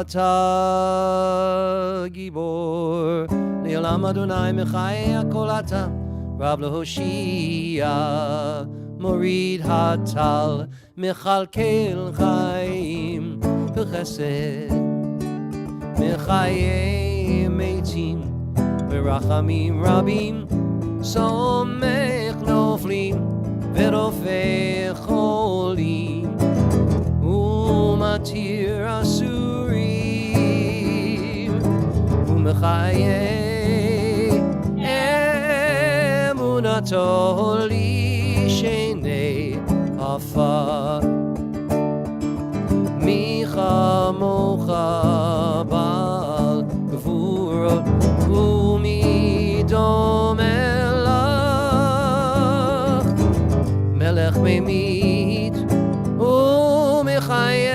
אתה גיבור לעולם אדוני מחי הכל אתה רב להושיע, מוריד הטל, מכלכל חיים וחסד, מחיי מתים ברחמים רבים, סומך נופלים ורופא חולים, ומתיר אסורים, ומחיי אמונתו לשני עפר. מי כמוך בעל גבורות ומי דומה לך, מלך ממית ומחיה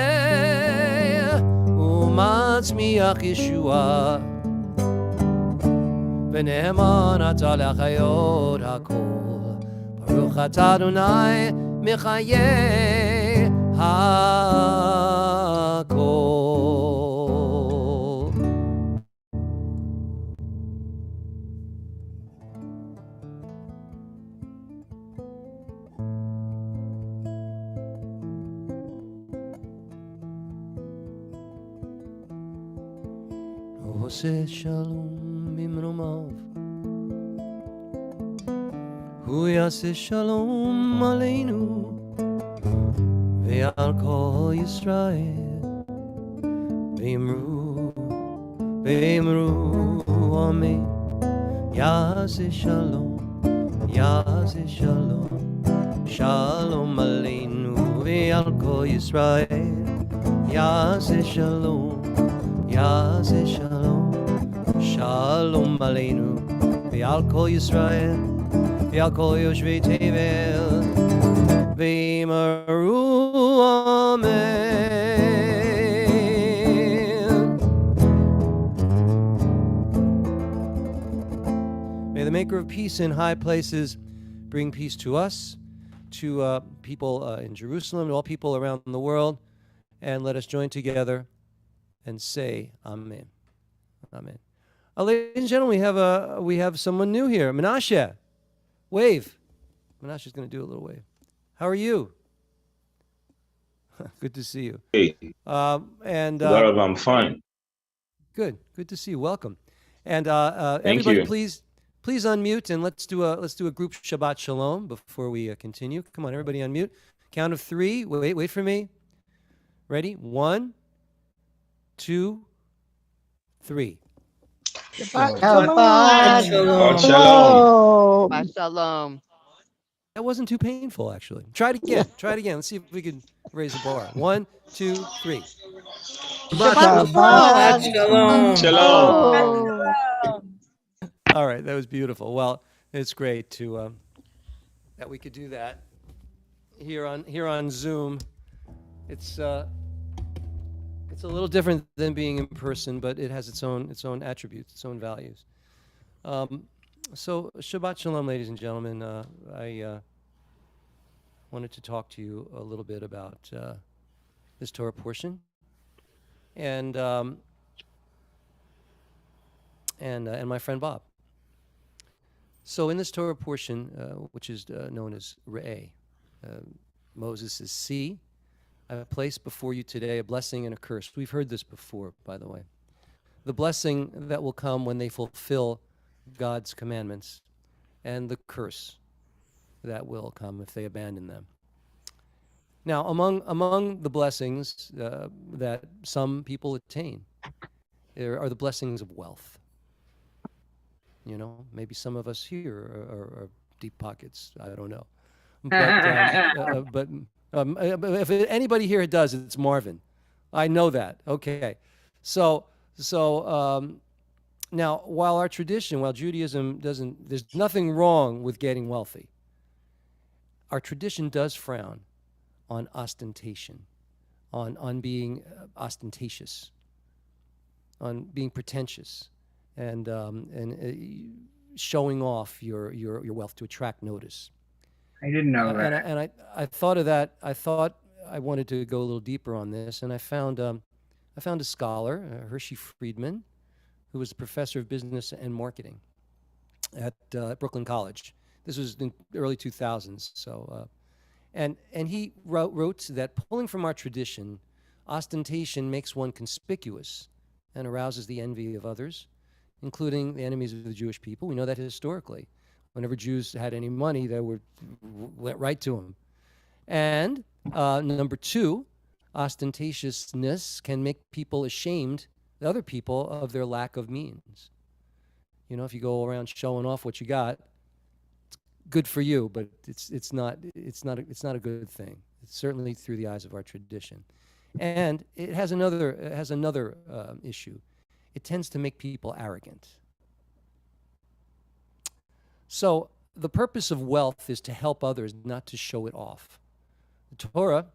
ומצמיח ישועה, ונאמן אתה לחיות הכל. ברוך אתה אדוני מחיי הכל. עושה שלום במרומיו, הוא יעשה שלום עלינו ועל כל ישראל, ואמרו אמן. יעשה שלום, יעשה שלום, שלום עלינו ועל כל ישראל, יעשה שלום, יעשה שלום, שלום עלינו ועל כל ישראל ועל כל יושבי תבל, ואמרו amen. May the maker of peace in high places bring peace to us, to people in Jerusalem, to all people around the world, and let us join together and say amen. Amen. Ladies and gentlemen, we have someone new here. Menashe, wave. Menashe's going to do a little wave. How are you? Good to see you. Hey. I'm fine. Good to see you. Welcome. And everybody, please unmute and let's do a group Shabbat Shalom before we continue. Come on, everybody, unmute. Count of 3. Wait for me. Ready? 1, 2, 3. Shabbat Shalom. Shalom. Shalom. That wasn't too painful, actually. Try it again. Let's see if we can raise the bar. 1, 2, 3. Shabbat Shalom. Shalom. All right, that was beautiful. Well, it's great to that we could do that here on Zoom. It's a little different than being in person, but it has its own attributes, its own values. So Shabbat Shalom, ladies and gentlemen. I wanted to talk to you a little bit about this Torah portion, and my friend Bob. So in this Torah portion, which is known as Re'eh, Moses says, "See, I have placed before you today a blessing and a curse." We've heard this before, by the way. The blessing that will come when they fulfill God's commandments, and the curse that will come if they abandon them. Now, among the blessings that some people attain are the blessings of wealth. You know, maybe some of us here are deep pockets. I don't know. But if anybody here does, it's Marvin. I know that. Okay. So now, while Judaism doesn't, there's nothing wrong with getting wealthy. Our tradition does frown on ostentation, on being ostentatious, on being pretentious, and showing off your wealth to attract notice. I didn't know that. And I thought of that. I thought I wanted to go a little deeper on this, and I found a scholar, Hershey Friedman, who was a professor of business and marketing at Brooklyn College. This was in the early 2000s. So, and he wrote that pulling from our tradition, ostentation makes one conspicuous and arouses the envy of others, including the enemies of the Jewish people. We know that historically. Whenever Jews had any money, they went right to them. And number two, ostentatiousness can make people ashamed, other people, of their lack of means. You know, if you go around showing off what you got, it's good for you, but it's not a good thing. It's certainly through the eyes of our tradition. And it has another issue. It tends to make people arrogant. So the purpose of wealth is to help others, not to show it off. The Torah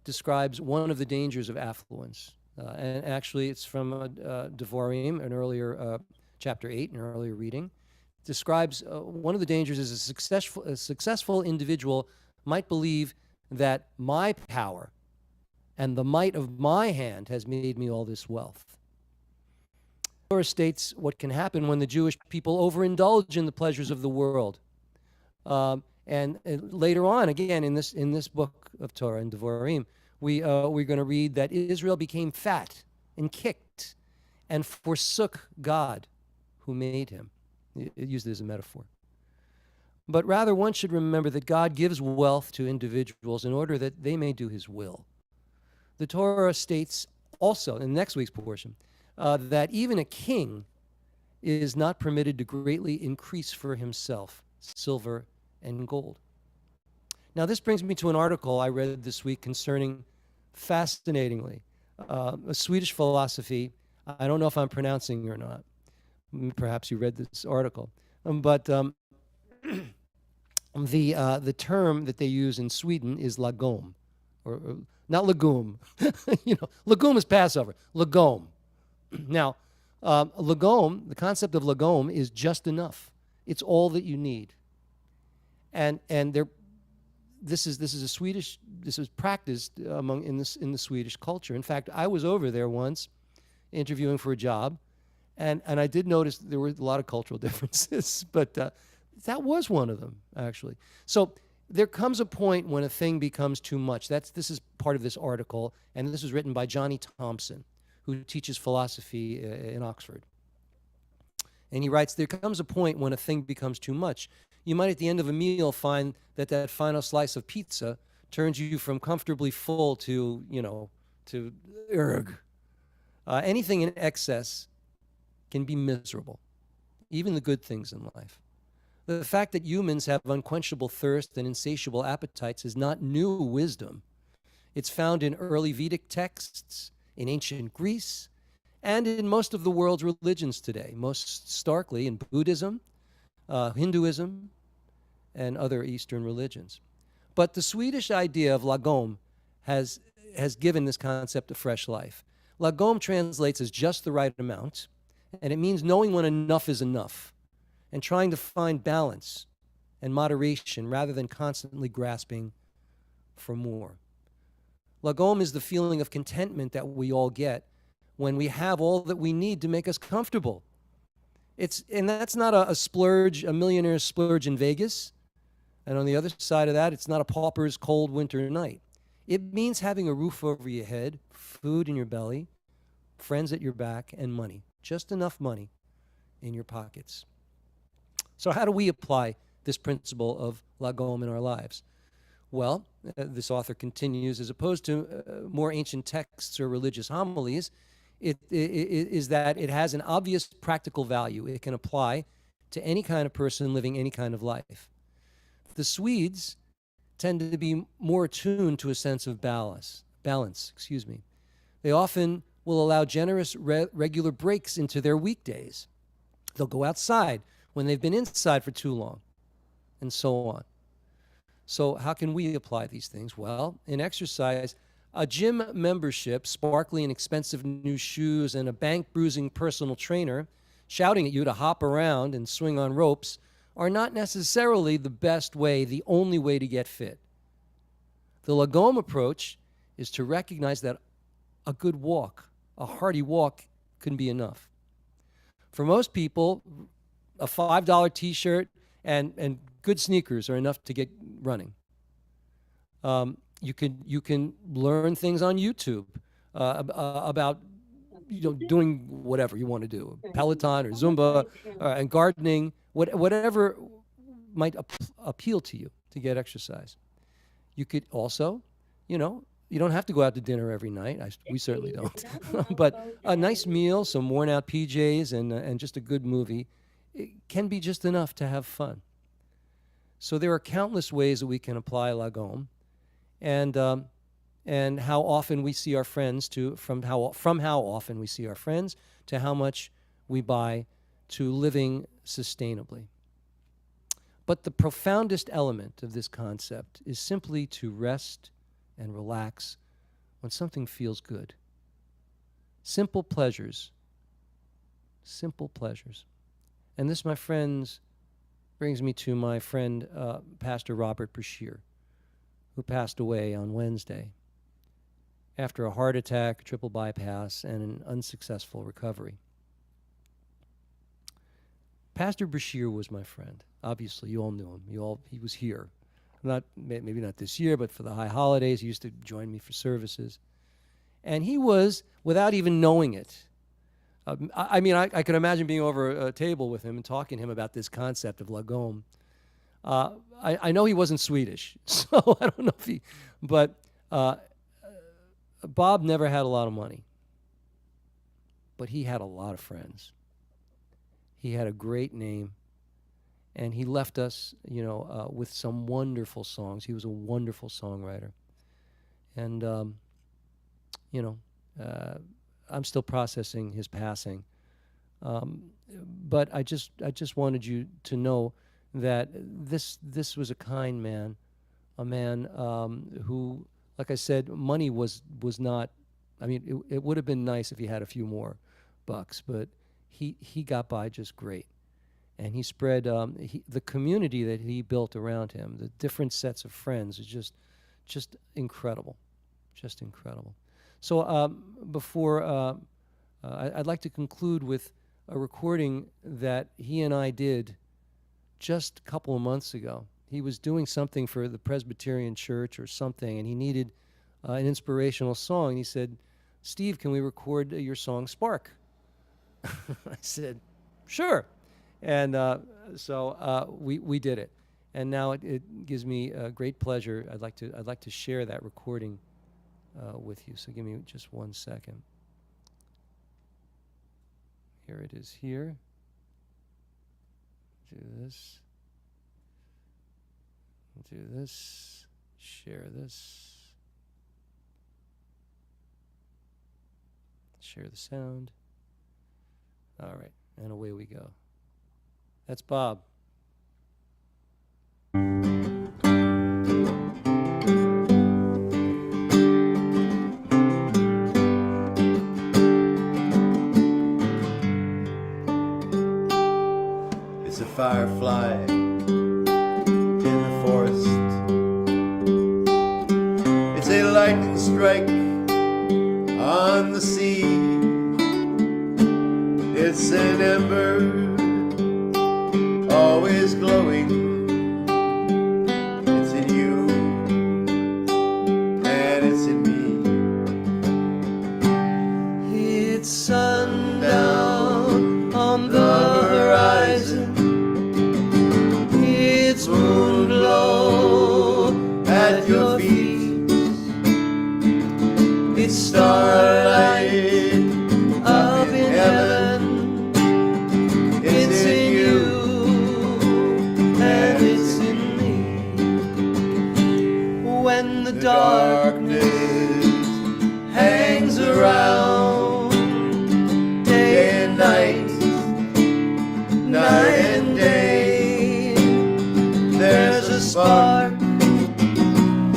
describes one of the dangers of affluence. And actually, it's from Devarim, an earlier chapter 8, an earlier reading. It describes one of the dangers is a successful individual might believe that my power and the might of my hand has made me all this wealth. The Torah states what can happen when the Jewish people overindulge in the pleasures of the world. And later on, again, in this book of Torah, in Devarim, we're going to read that Israel became fat and kicked and forsook God who made him. It used it as a metaphor. But rather, one should remember that God gives wealth to individuals in order that they may do his will. The Torah states also, in next week's portion, that even a king is not permitted to greatly increase for himself silver and gold. Now, this brings me to an article I read this week concerning, fascinatingly, a Swedish philosophy. I don't know if I'm pronouncing it or not. Perhaps you read this article. But the term that they use in Sweden is lagom, or not legume. Legume is Passover. Lagom. Now, lagom, the concept of lagom is just enough. It's all that you need. And this is practiced in the Swedish culture. In fact, I was over there once interviewing for a job, and I did notice there were a lot of cultural differences, but that was one of them, actually. So there comes a point when a thing becomes too much. This is part of this article, and this was written by Johnny Thompson, who teaches philosophy in Oxford. And he writes, there comes a point when a thing becomes too much. You might, at the end of a meal, find that final slice of pizza turns you from comfortably full to erg. Anything in excess can be miserable, even the good things in life. The fact that humans have unquenchable thirst and insatiable appetites is not new wisdom. It's found in early Vedic texts, in ancient Greece, and in most of the world's religions today, most starkly in Buddhism, Hinduism, and other Eastern religions. But the Swedish idea of lagom has given this concept a fresh life. Lagom translates as just the right amount, and it means knowing when enough is enough and trying to find balance and moderation rather than constantly grasping for more. Lagom is the feeling of contentment that we all get when we have all that we need to make us comfortable. And that's not a splurge, a millionaire's splurge in Vegas. And on the other side of that, it's not a pauper's cold winter night. It means having a roof over your head, food in your belly, friends at your back, and money. Just enough money in your pockets. So how do we apply this principle of lagom in our lives? Well, this author continues, as opposed to more ancient texts or religious homilies, it is that it has an obvious practical value. It can apply to any kind of person living any kind of life. The Swedes tend to be more attuned to a sense of balance. They often will allow generous regular breaks into their weekdays. They'll go outside when they've been inside for too long, and so on. So how can we apply these things? Well, in exercise, a gym membership, sparkly and expensive new shoes, and a bank-bruising personal trainer shouting at you to hop around and swing on ropes are not necessarily the best way, the only way to get fit. The lagom approach is to recognize that a good walk, a hearty walk, can be enough. For most people, a $5 t-shirt and good sneakers are enough to get running. You can learn things on YouTube about doing whatever you want to do, Peloton or Zumba, and gardening, whatever might appeal to you to get exercise. You could also, you don't have to go out to dinner every night. We certainly don't. But a nice meal, some worn out PJs, and just a good movie, it can be just enough to have fun. So there are countless ways that we can apply lagom, and how often we see our friends from how often we see our friends to how much we buy to living sustainably. But the profoundest element of this concept is simply to rest and relax when something feels good. Simple pleasures. And this, my friends, brings me to my friend, Pastor Robert Brashear, who passed away on Wednesday after a heart attack, triple bypass, and an unsuccessful recovery. Pastor Brashear was my friend. Obviously, you all knew him. He was here. Maybe not this year, but for the high holidays, he used to join me for services. And he was, without even knowing it, I could imagine being over a table with him and talking to him about this concept of lagom. I know he wasn't Swedish, so I don't know if but Bob never had a lot of money, but he had a lot of friends. He had a great name, and he left us, with some wonderful songs. He was a wonderful songwriter, and I'm still processing his passing, but I just wanted you to know that this was a kind man, a man who, like I said, money was not. It would have been nice if he had a few more bucks, but he got by just great, and he spread the community that he built around him, the different sets of friends, is just incredible, just incredible. So before I'd like to conclude with a recording that he and I did just a couple of months ago. He was doing something for the Presbyterian Church or something, and he needed an inspirational song. And he said, "Steve, can we record your song Spark?" I said, "Sure." And so we did it. And now it gives me great pleasure. I'd like to share that recording with you. So give me just 1 second. Here it is here. Do this. Do this. Share this. Share the sound. All right, and away we go. That's Bob. It's a firefly in the forest. It's a lightning strike on the sea. It's an ember always glowing. It's in you and it's in me. It's sundown on the horizon. It's moon glow at your feet. It's starlight up in heaven. It's in you and it's in me. When the darkness hangs around day and night, night and day, there's a spark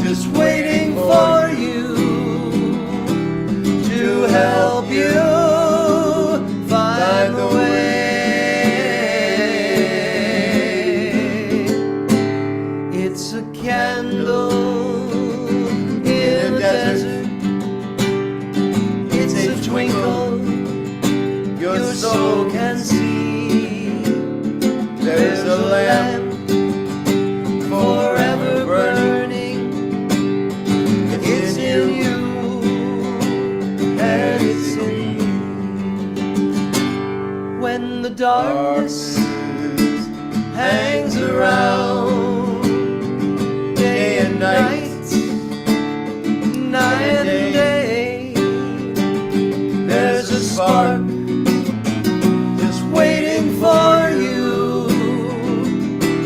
just waiting for you to help you find the way. It's a candle in a desert. It's a twinkle your soul can see. There's a lamp forever burning. It's in you and it's in me. When the darkness hangs around day and night, night and day, there's a spark just waiting for you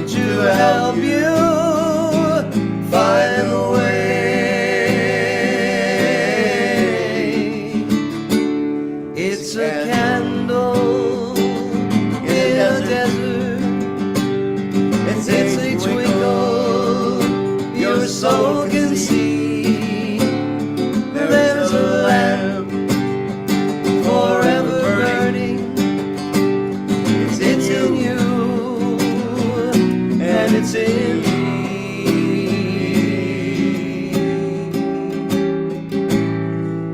to help you find the way. It's a candle in a desert. It's a twinkle your soul can see. There's a lamp forever burning. It's in you and it's in me.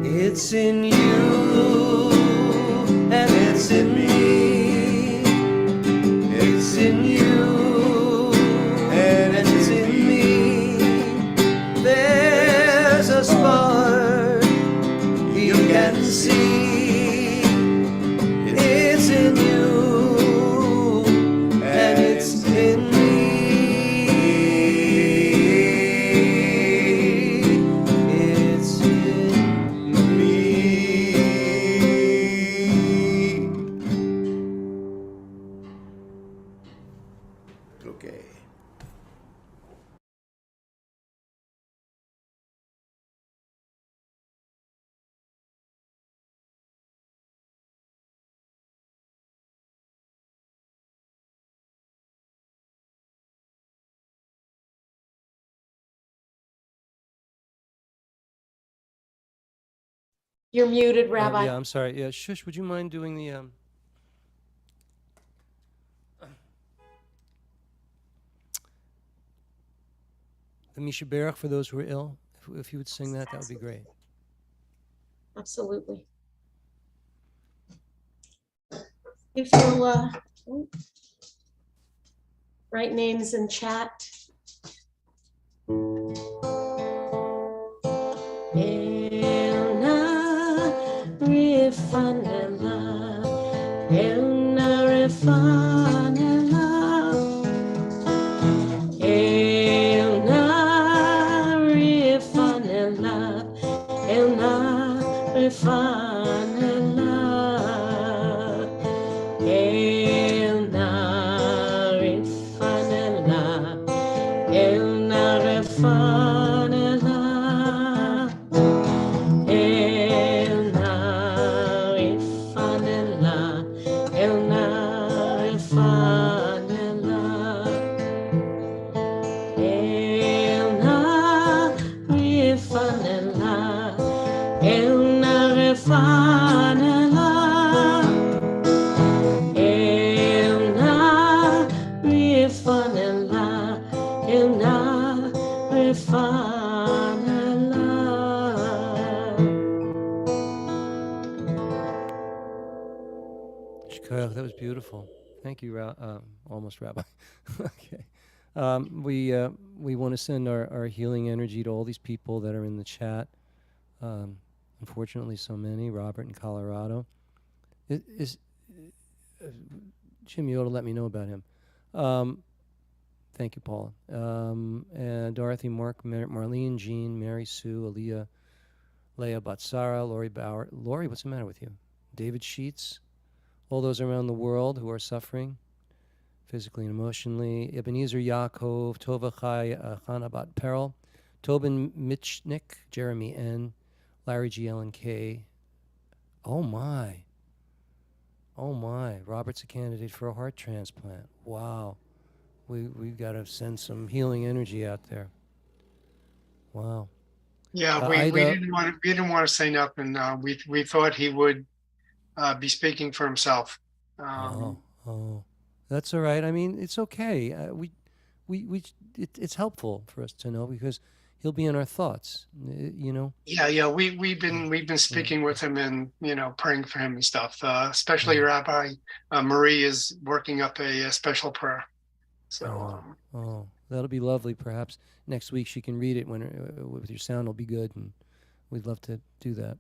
It's in you and it's in me. It's in you and it's in me. There's a spark you can see. It's in you and it's in me. It's in me. Okay. You're muted, Rabbi. Yeah, I'm sorry. Yeah, Shush, would you mind doing the Misha Berach for those who are ill? If you would sing that, that would be great. Absolutely. If you'll write names in chat. refanela. Elna refanela. Elna refanela. Elna refanela. Elna refanela. Shkoyach, that was beautiful. Thank you, almost Rabbi. Okay. We want to send our healing energy to all these people that are in the chat. Unfortunately, so many. Robert in Colorado. Jim, you ought to let me know about him. Thank you, Paula. And Dorothy, Mark, Marlene, Jean, Mary Sue, Aaliyah, Leah Batsara, Lori Bauer. Lori, what's the matter with you? David Sheets. All those around the world who are suffering physically and emotionally. Ebenezer Yaakov, Tova Chai, Chana Bat Peril, Tobin Michnik, Jeremy N., Larry G. Ellen K. Oh my. Robert's a candidate for a heart transplant. Wow. We've got to send some healing energy out there. Wow. Yeah, we didn't want to say nothing. We thought he would be speaking for himself. That's all right. I mean, it's okay. It's helpful for us to know because he'll be in our thoughts. You know. Yeah. We've been speaking with him and praying for him and stuff. Especially Rabbi Marie is working up a special prayer. So. That'll be lovely. Perhaps next week she can read it with your sound will be good, and we'd love to do that.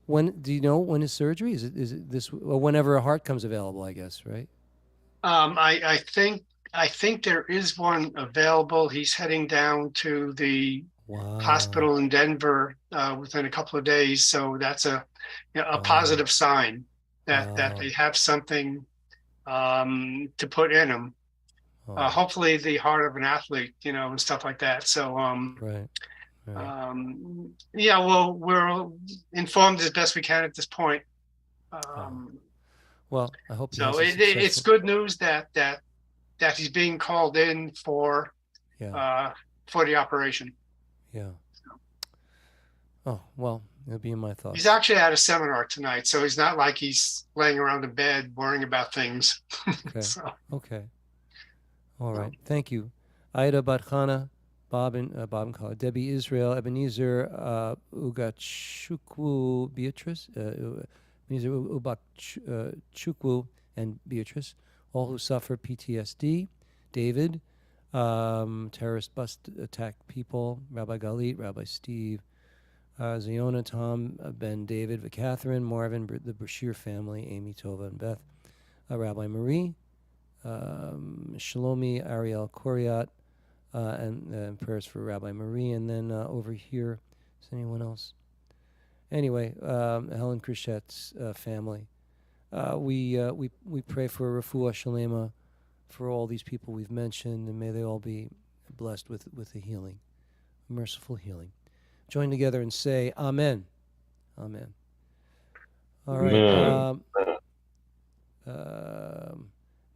When do you know when his surgery is? It this or whenever a heart comes available? I guess, right? I think there is one available. He's heading down to the hospital in Denver within a couple of days. So that's a positive sign that they have something to put in him. Hopefully the heart of an athlete, and stuff like that. So right. Well, we're informed as best we can at this point. Well, I hope so. It's good news that he's being called in for the operation. Yeah. Oh well, it'll be in my thoughts. He's actually at a seminar tonight, so he's not like he's laying around in bed worrying about things. Okay. Okay. All right. Thank you, Ida Batchana. Bob and Debbie Israel, Ebenezer Ugachukwu Beatrice, Ebenezer Ubachukwu and Beatrice, all who suffer PTSD. David, terrorist bus attack people, Rabbi Galit, Rabbi Steve, Ziona, Tom, Ben, David, Catherine, Marvin, the Bashir family, Amy, Tova, and Beth, Rabbi Marie, Shalomi, Ariel, Koriat, and prayers for Rabbi Marie, and then over here, is anyone else? Anyway, Helen Krishet's family. We pray for Refuah Shalema for all these people we've mentioned, and may they all be blessed with a healing, merciful healing. Join together and say Amen. Amen. All right.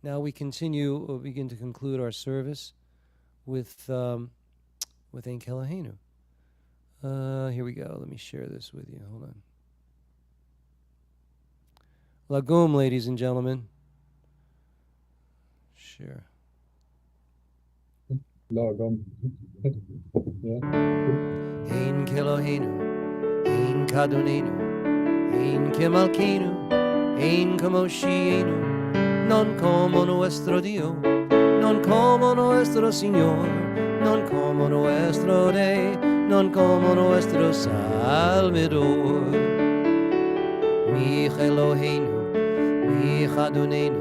Now we begin to conclude our service with Ein Kelohenu. Here we go. Let me share this with you. Hold on. Lagum, ladies and gentlemen. Sure. Lagom. Ein Kelohenu, Ein Kadonenu, Ein Kemalkenu, Ein Kamoshienu, non como nuestro Dios. Non como nuestro Señor, non como nuestro Rey, non como nuestro Salvador. Mi Eloheinu, mi Adonenu,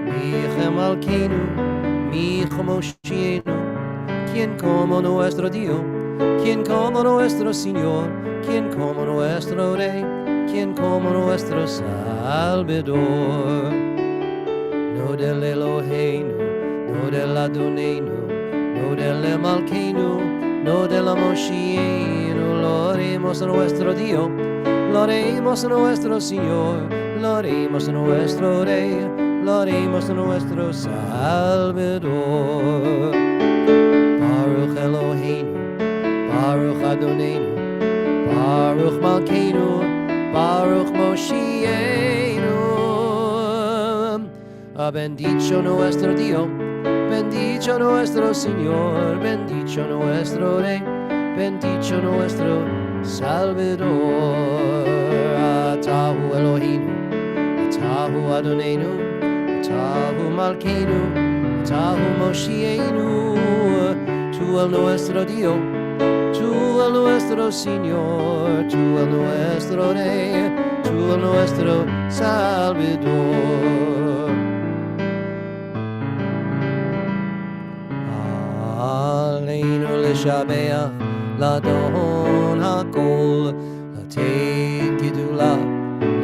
mi Malkeinu, mi Moshienu, quien como nuestro Dios, quien como nuestro Señor, quien como nuestro Rey, quien como nuestro Salvador. No del Eloheinu, no del Adonenu, no del Malkeinu, no del Moshienu, lo haremos a nuestro Dios, lo haremos a nuestro Señor, lo haremos a nuestro Rey, lo haremos nuestro Salvador. Baruch Eloheinu, Baruch Adonenu, Baruch Malkeinu, Baruch Moshienu. Bendicho nuestro Dios, bendicho nuestro Señor, bendicho nuestro Rey, bendicho nuestro Salvador. Atahu Eloheinu, Atahu Adonenu, Atahu Malkeinu, Atahu Moshienu. Tú el nuestro Dios, tú el nuestro Señor, tú el nuestro Rey, tú el nuestro Salvador. Aleinu l'shabeach l'adon hakol, l'tein gidula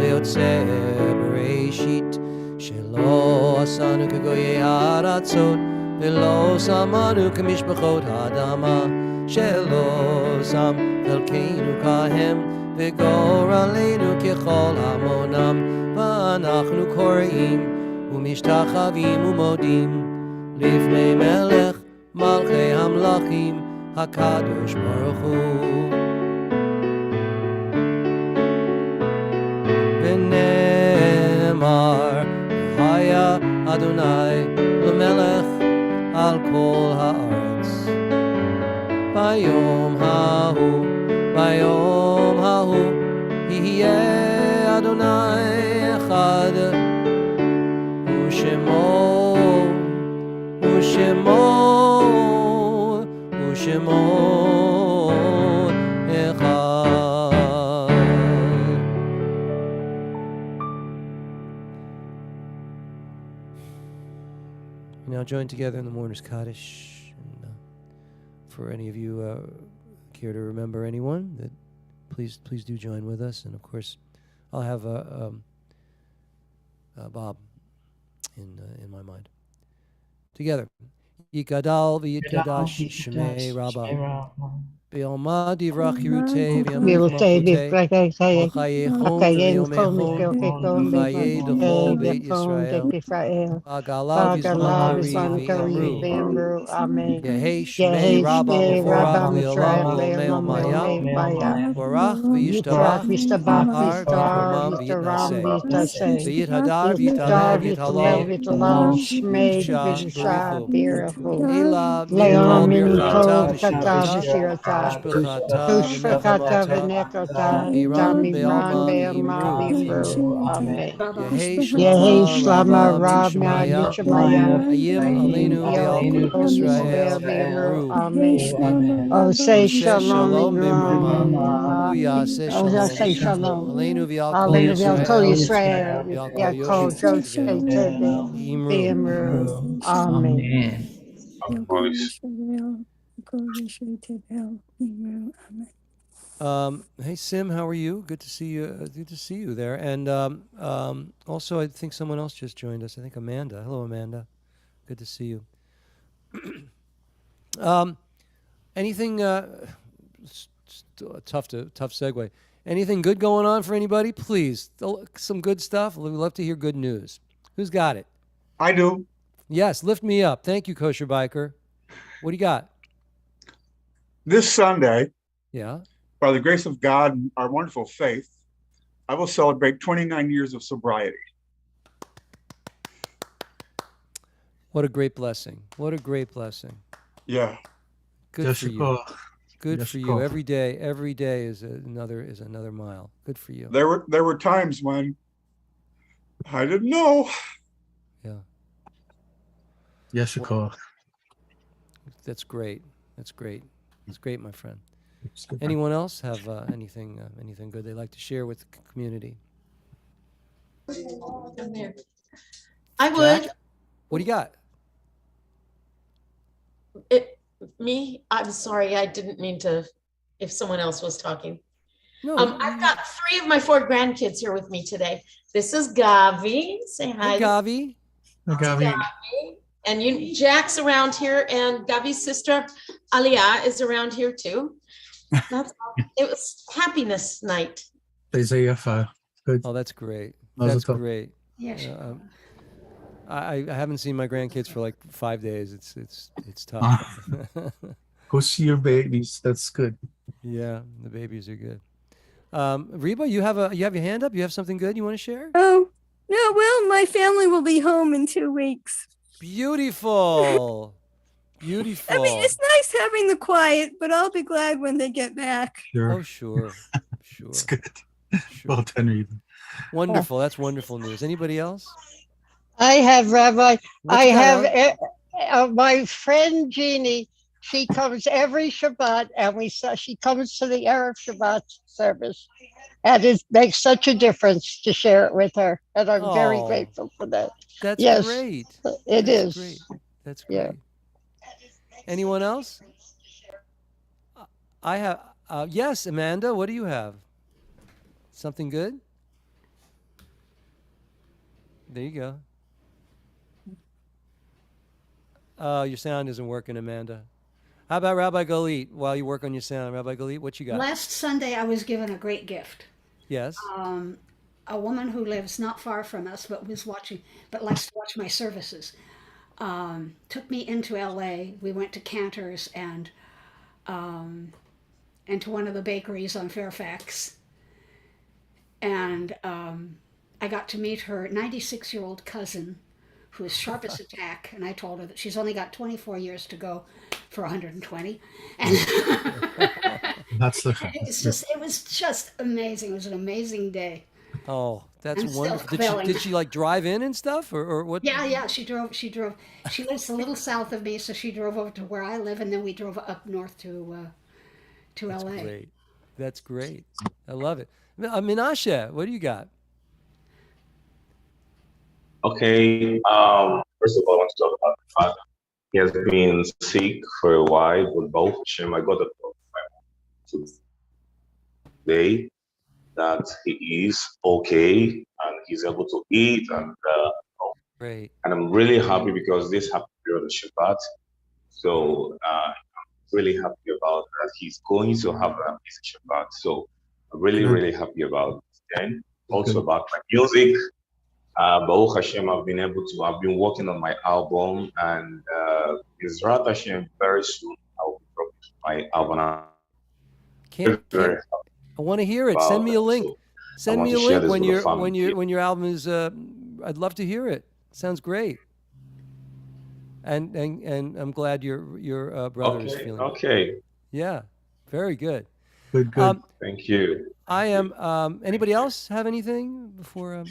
leyotzeh bereshit, shelo asanu kegoyei haratzot, velo samanu kemishpachot ha'adama, shelo sam chelkeinu kahem, v'goraleinu kechol hamonam, v'anachnu koreim umishtachavim umodim lifnei melech Malchei Hamlachim HaKadosh Baruch Hu. V'nemar Haya Adonai L'melech Al Kol Haaretz. Bayom Hahu Yihye Adonai Echad U'Shemo Echad. We now join together in the mourner's Kaddish. And, for any of you care to remember anyone, that please do join with us. And of course, I'll have Bob in my mind. Together. Yikadal v'yitkadash shmei Rabba. Be'alma divrach yirutei v'yamich malchutei. V'chayechon v'yomechon. V'chayei d'chol beit Yisrael. V'agalav yizman kari v'yamru. Yehei shmei Rabba v'vorach v'yolam v'lomeo maya. Vorach v'yishtabach v'har v'yitamam v'yitnaseh. V'yithadar v'yitalev v'yithalal. Shah Baruch Hu. Ela Leon v'yikol Miniko Kata V'shirata Tushvakata V'nekota Damimran Be'alma V'imru. Amen. Yehi Shlama Rabna Yishamaya Yom Israel V'imru. Amen. Oh, say Shalom Imram. Oh, say Shalom. Aleinu V'yal Kol Yisrael V'yakol Joshei V'imru. Amen. Hey Sim, how are you? Good to see you. Good to see you there. And also, I think someone else just joined us. I think Amanda. Hello, Amanda. Good to see you. Anything? Tough segue. Anything good going on for anybody? Please, some good stuff. We'd love to hear good news. Who's got it? I do. Yes, lift me up. Thank you, Kosher Biker. What do you got? This Sunday, yeah, by the grace of God and our wonderful faith, I will celebrate 29 years of sobriety. What a great blessing. What a great blessing. Yeah. Good for you. Good for you. Every day is another mile. Good for you. There were times when I didn't know. Yeah. Yes, of course. That's great. That's great. That's great, my friend. Anyone else have anything good they'd like to share with the community? I would. Jack, what do you got? Me? I'm sorry. I didn't mean to, if someone else was talking. No. I've got 3 of my 4 grandkids here with me today. This is Gavi. Say hi. Hey, Gavi. Gavi. And Jack's around here, and Gavi's sister Aliyah is around here too. It was happiness night. Good. Oh, that's great. That's great. Yes. I haven't seen my grandkids for like 5 days. It's tough. Go see your babies. That's good. Yeah, the babies are good. Reba, you have your hand up. You have something good you want to share? Oh, no, well, my family will be home in 2 weeks. Beautiful. Beautiful. I mean, it's nice having the quiet, but I'll be glad when they get back. Sure. Oh, sure. Sure. It's good. Sure. Well done, Reba. Wonderful. That's wonderful news. Anybody else? I have, Rabbi. What I you got, have my friend Jeannie. She comes every Shabbat, and she comes to the Erev Shabbat service, and it makes such a difference to share it with her. And I'm very grateful for that. That's yes, great. It is. Great. That's great. Anyone else? I have. Yes, Amanda. What do you have? Something good? There you go. Your sound isn't working, Amanda. How about Rabbi Galit? While you work on your sound, Rabbi Galit, what you got? Last Sunday, I was given a great gift. Yes. A woman who lives not far from us, but likes to watch my services, took me into LA. We went to Cantor's and to one of the bakeries on Fairfax. And I got to meet her 96-year-old cousin, who is sharp as a tack, and I told her that she's only got 24 years to go for 120. And it was just amazing. It was an amazing day. Oh, that's I'm still wonderful. quelling. Did she like drive in and stuff, or what? Yeah. She drove. She lives a little south of me, so she drove over to where I live, and then we drove up north to That's LA. Great. That's great. I love it. Menashe, what do you got? Okay. First of all, I want to talk about the father. He has been sick for a while with both Hashem. I got a call today that he is okay and he's able to eat Great. And I'm really happy because this happened during the Shabbat. So I'm really happy about that. He's going to have an amazing Shabbat. So I'm really happy about it. And also about my music. Baruch Hashem, I've been working on my album, and Izrat Hashem, very soon I'll be dropping my album. I want to hear it. Send me a link. So Send me a link when your album is. I'd love to hear it. Sounds great. And I'm glad your brother is feeling. Okay. Yeah, very good. Good. Thank you. I am. Anybody else have anything before?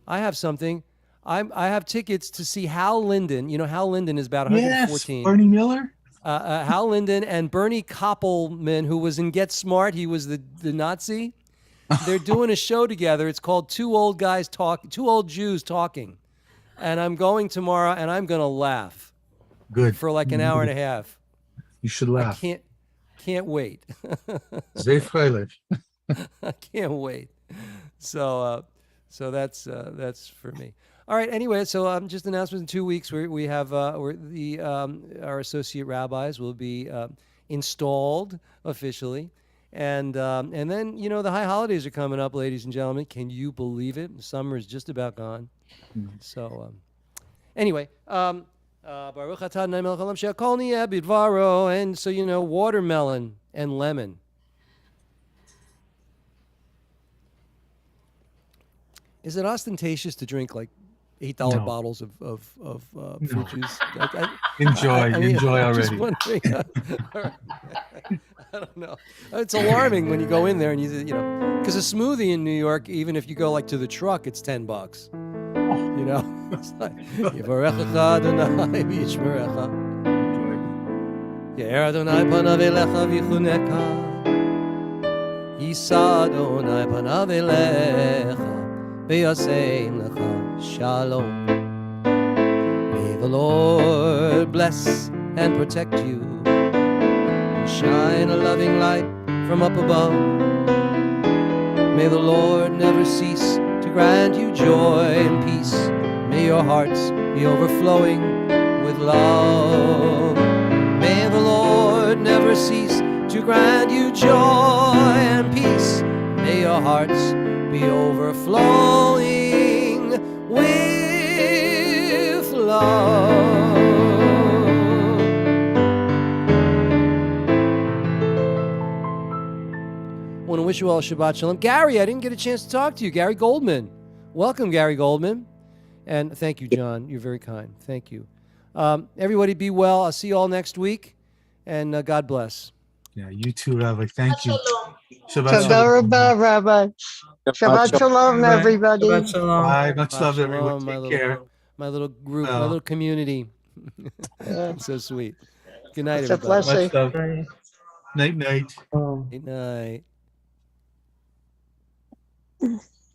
I have something. I have tickets to see Hal Linden. You know, Hal Linden is about 114. Yes, Bernie Miller. Hal Linden and Bernie Koppelman, who was in Get Smart. He was the Nazi. They're doing a show together. It's called Two Old Jews Talking. And I'm going tomorrow, and I'm going to laugh. Good. For like an hour and a half. You should laugh. I can't wait. Sehr freilich. I can't wait. So that's for me. All right. Anyway, so just announcement in 2 weeks. We have our associate rabbis will be installed officially, and then the high holidays are coming up, ladies and gentlemen. Can you believe it? Summer is just about gone. So anyway, Baruch atah Adonai melech haolam she'akol niyeh bidvaro, and so watermelon and lemon. Is it ostentatious to drink like $8 bottles of fruit juice? Enjoy I'm just already. wondering. I don't know. It's alarming when you go in there and because a smoothie in New York, even if you go like to the truck, it's $10. It's like Yivarechecha Adonai v'yishmerecha. Ye'er Adonai panav elecha v'yichuneka. Yisa Adonai panav elecha. Shalom. May the Lord bless and protect you, and shine a loving light from up above. May the Lord never cease to grant you joy and peace. May your hearts be overflowing with love. May the Lord never cease to grant you joy and peace. May your hearts be overflowing with Shalom. I want to wish you all Shabbat Shalom. Gary, I didn't get a chance to talk to you. Gary Goldman. Welcome, Gary Goldman. And thank you, John. You're very kind. Thank you. Everybody be well. I'll see you all next week. And God bless. Yeah, you too, Rabbi. Thank you. Shabbat Shalom, Rabbi. Shabbat Shalom, everybody. Shabbat Shalom. Bye. Much Shabbat love, Shalom, everyone. my Take little, care. my little group, my little community. So sweet. Good night, It's a everybody. blessing. Much love. Night, night. Good night.